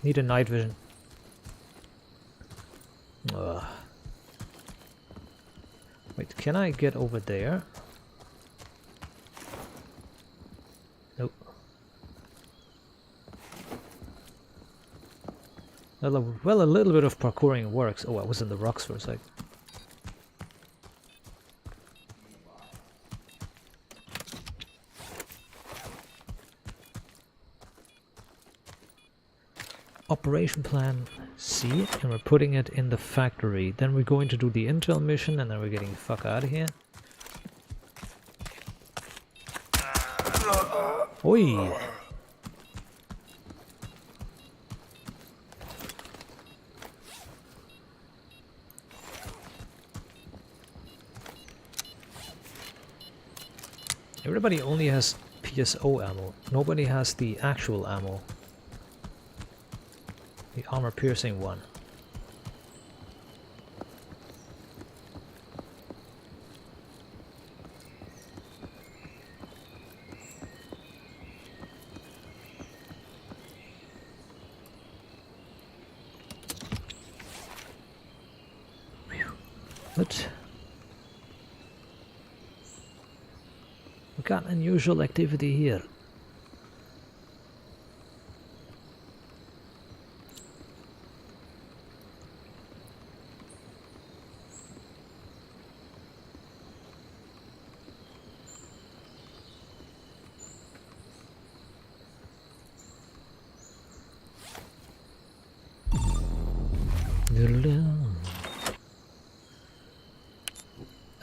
Need a night vision. Ugh. Wait, can I get over there? Nope. Well, a little bit of parkouring works. Oh, I was in the rocks for a sec. Operation plan C, and we're putting it in the factory. Then we're going to do the intel mission, and then we're getting the fuck out of here. Oi! Everybody only has PSO ammo. Nobody has the actual ammo. The armor piercing one. But we got unusual activity here.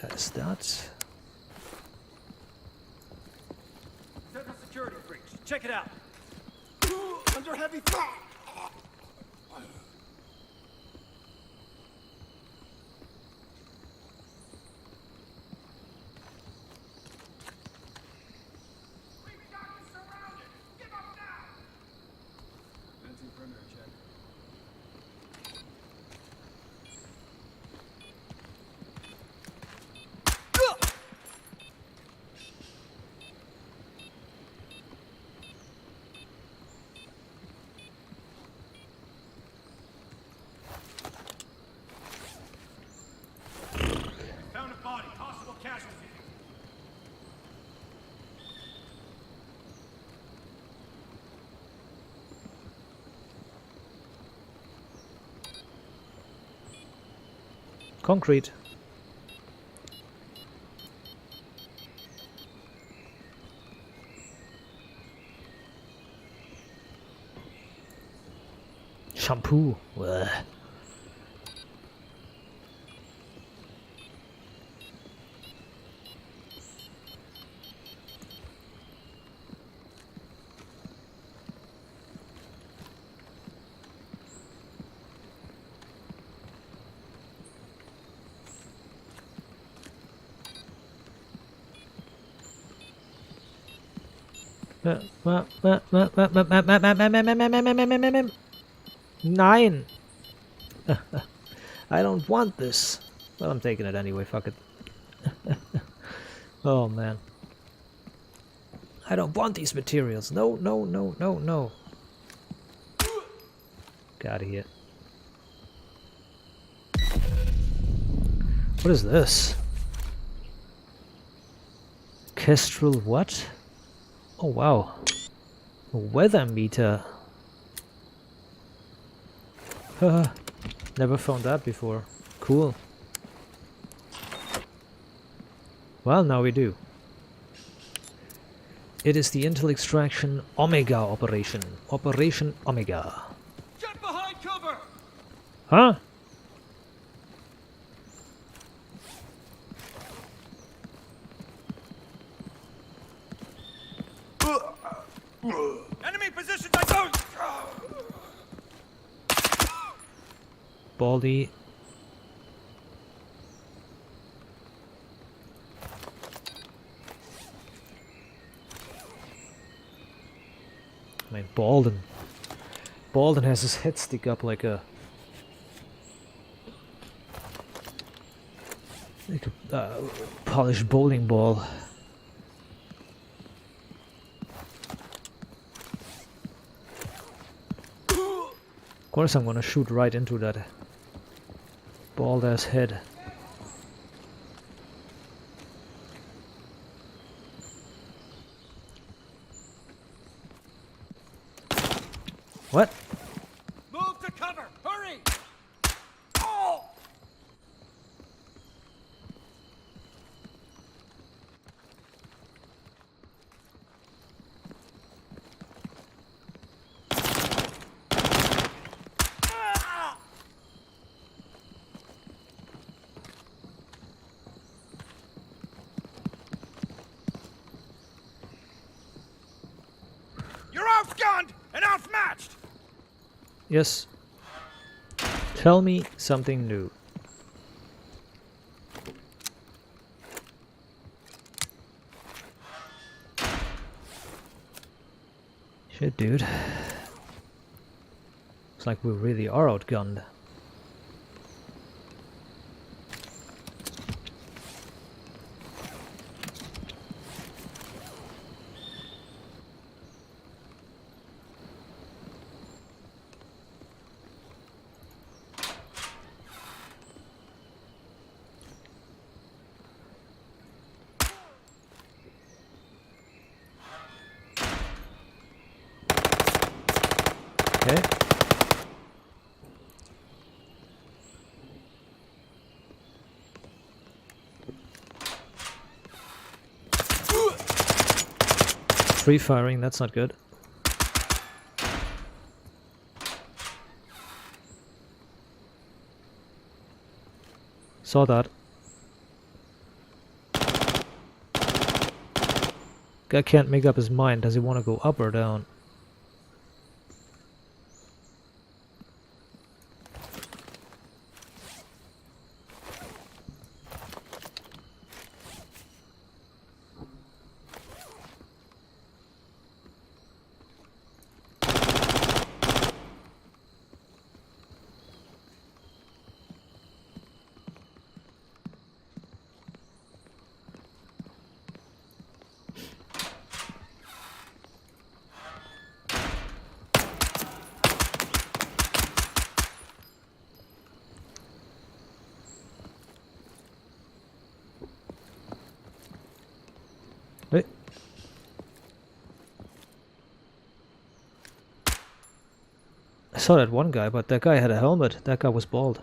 That's that. Check it out. Under heavy fire. Found a body. Possible casualty. Concrete. Shampoo. Blech. Nein! I don't want this. Well, I'm taking it anyway, fuck it. Oh man. I don't want these materials. No, no, no, no, no. Get out of here. What is this? Kestrel what? Oh wow. A weather meter. Never found that before. Cool. Well, now we do. It is the Intel Extraction Omega operation. Operation Omega. Get behind cover! Huh? Enemy positions I don't! Baldy. I mean, Balden. Balden has his head stick up like a polished bowling ball. Of course I'm gonna shoot right into that bald ass head. What? Move to cover! Hurry! Oh! You're outgunned and outmatched! Yes. Tell me something new. Shit, dude. Looks like we really are outgunned. Okay. Free firing, that's not good. Saw that. Guy can't make up his mind. Does he want to go up or down? Wait. I saw that one guy, but that guy had a helmet. That guy was bald.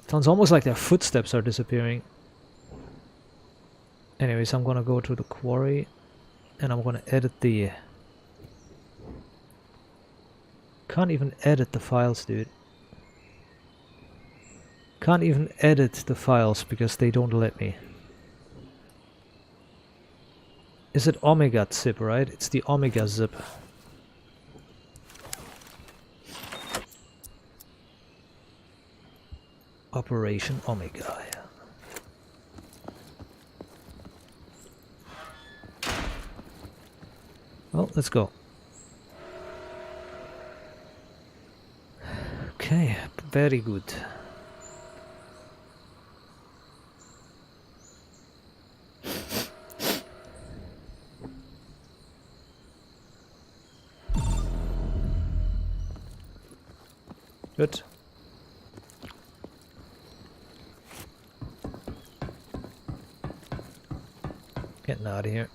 Sounds almost like their footsteps are disappearing. Anyways, I'm gonna go to the quarry and I'm gonna edit the... Can't even edit the files, dude. Can't even edit the files because they don't let me. Is it Omega zip, right? It's the Omega zip. Operation Omega. Well, let's go. Okay, very good. Good. Getting out of here.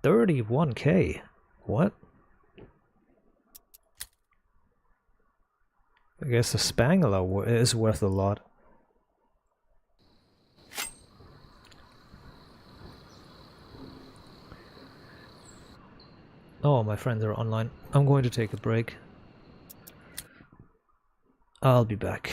$31K. What? I guess the Spangler is worth a lot. Oh, my friends are online. I'm going to take a break. I'll be back.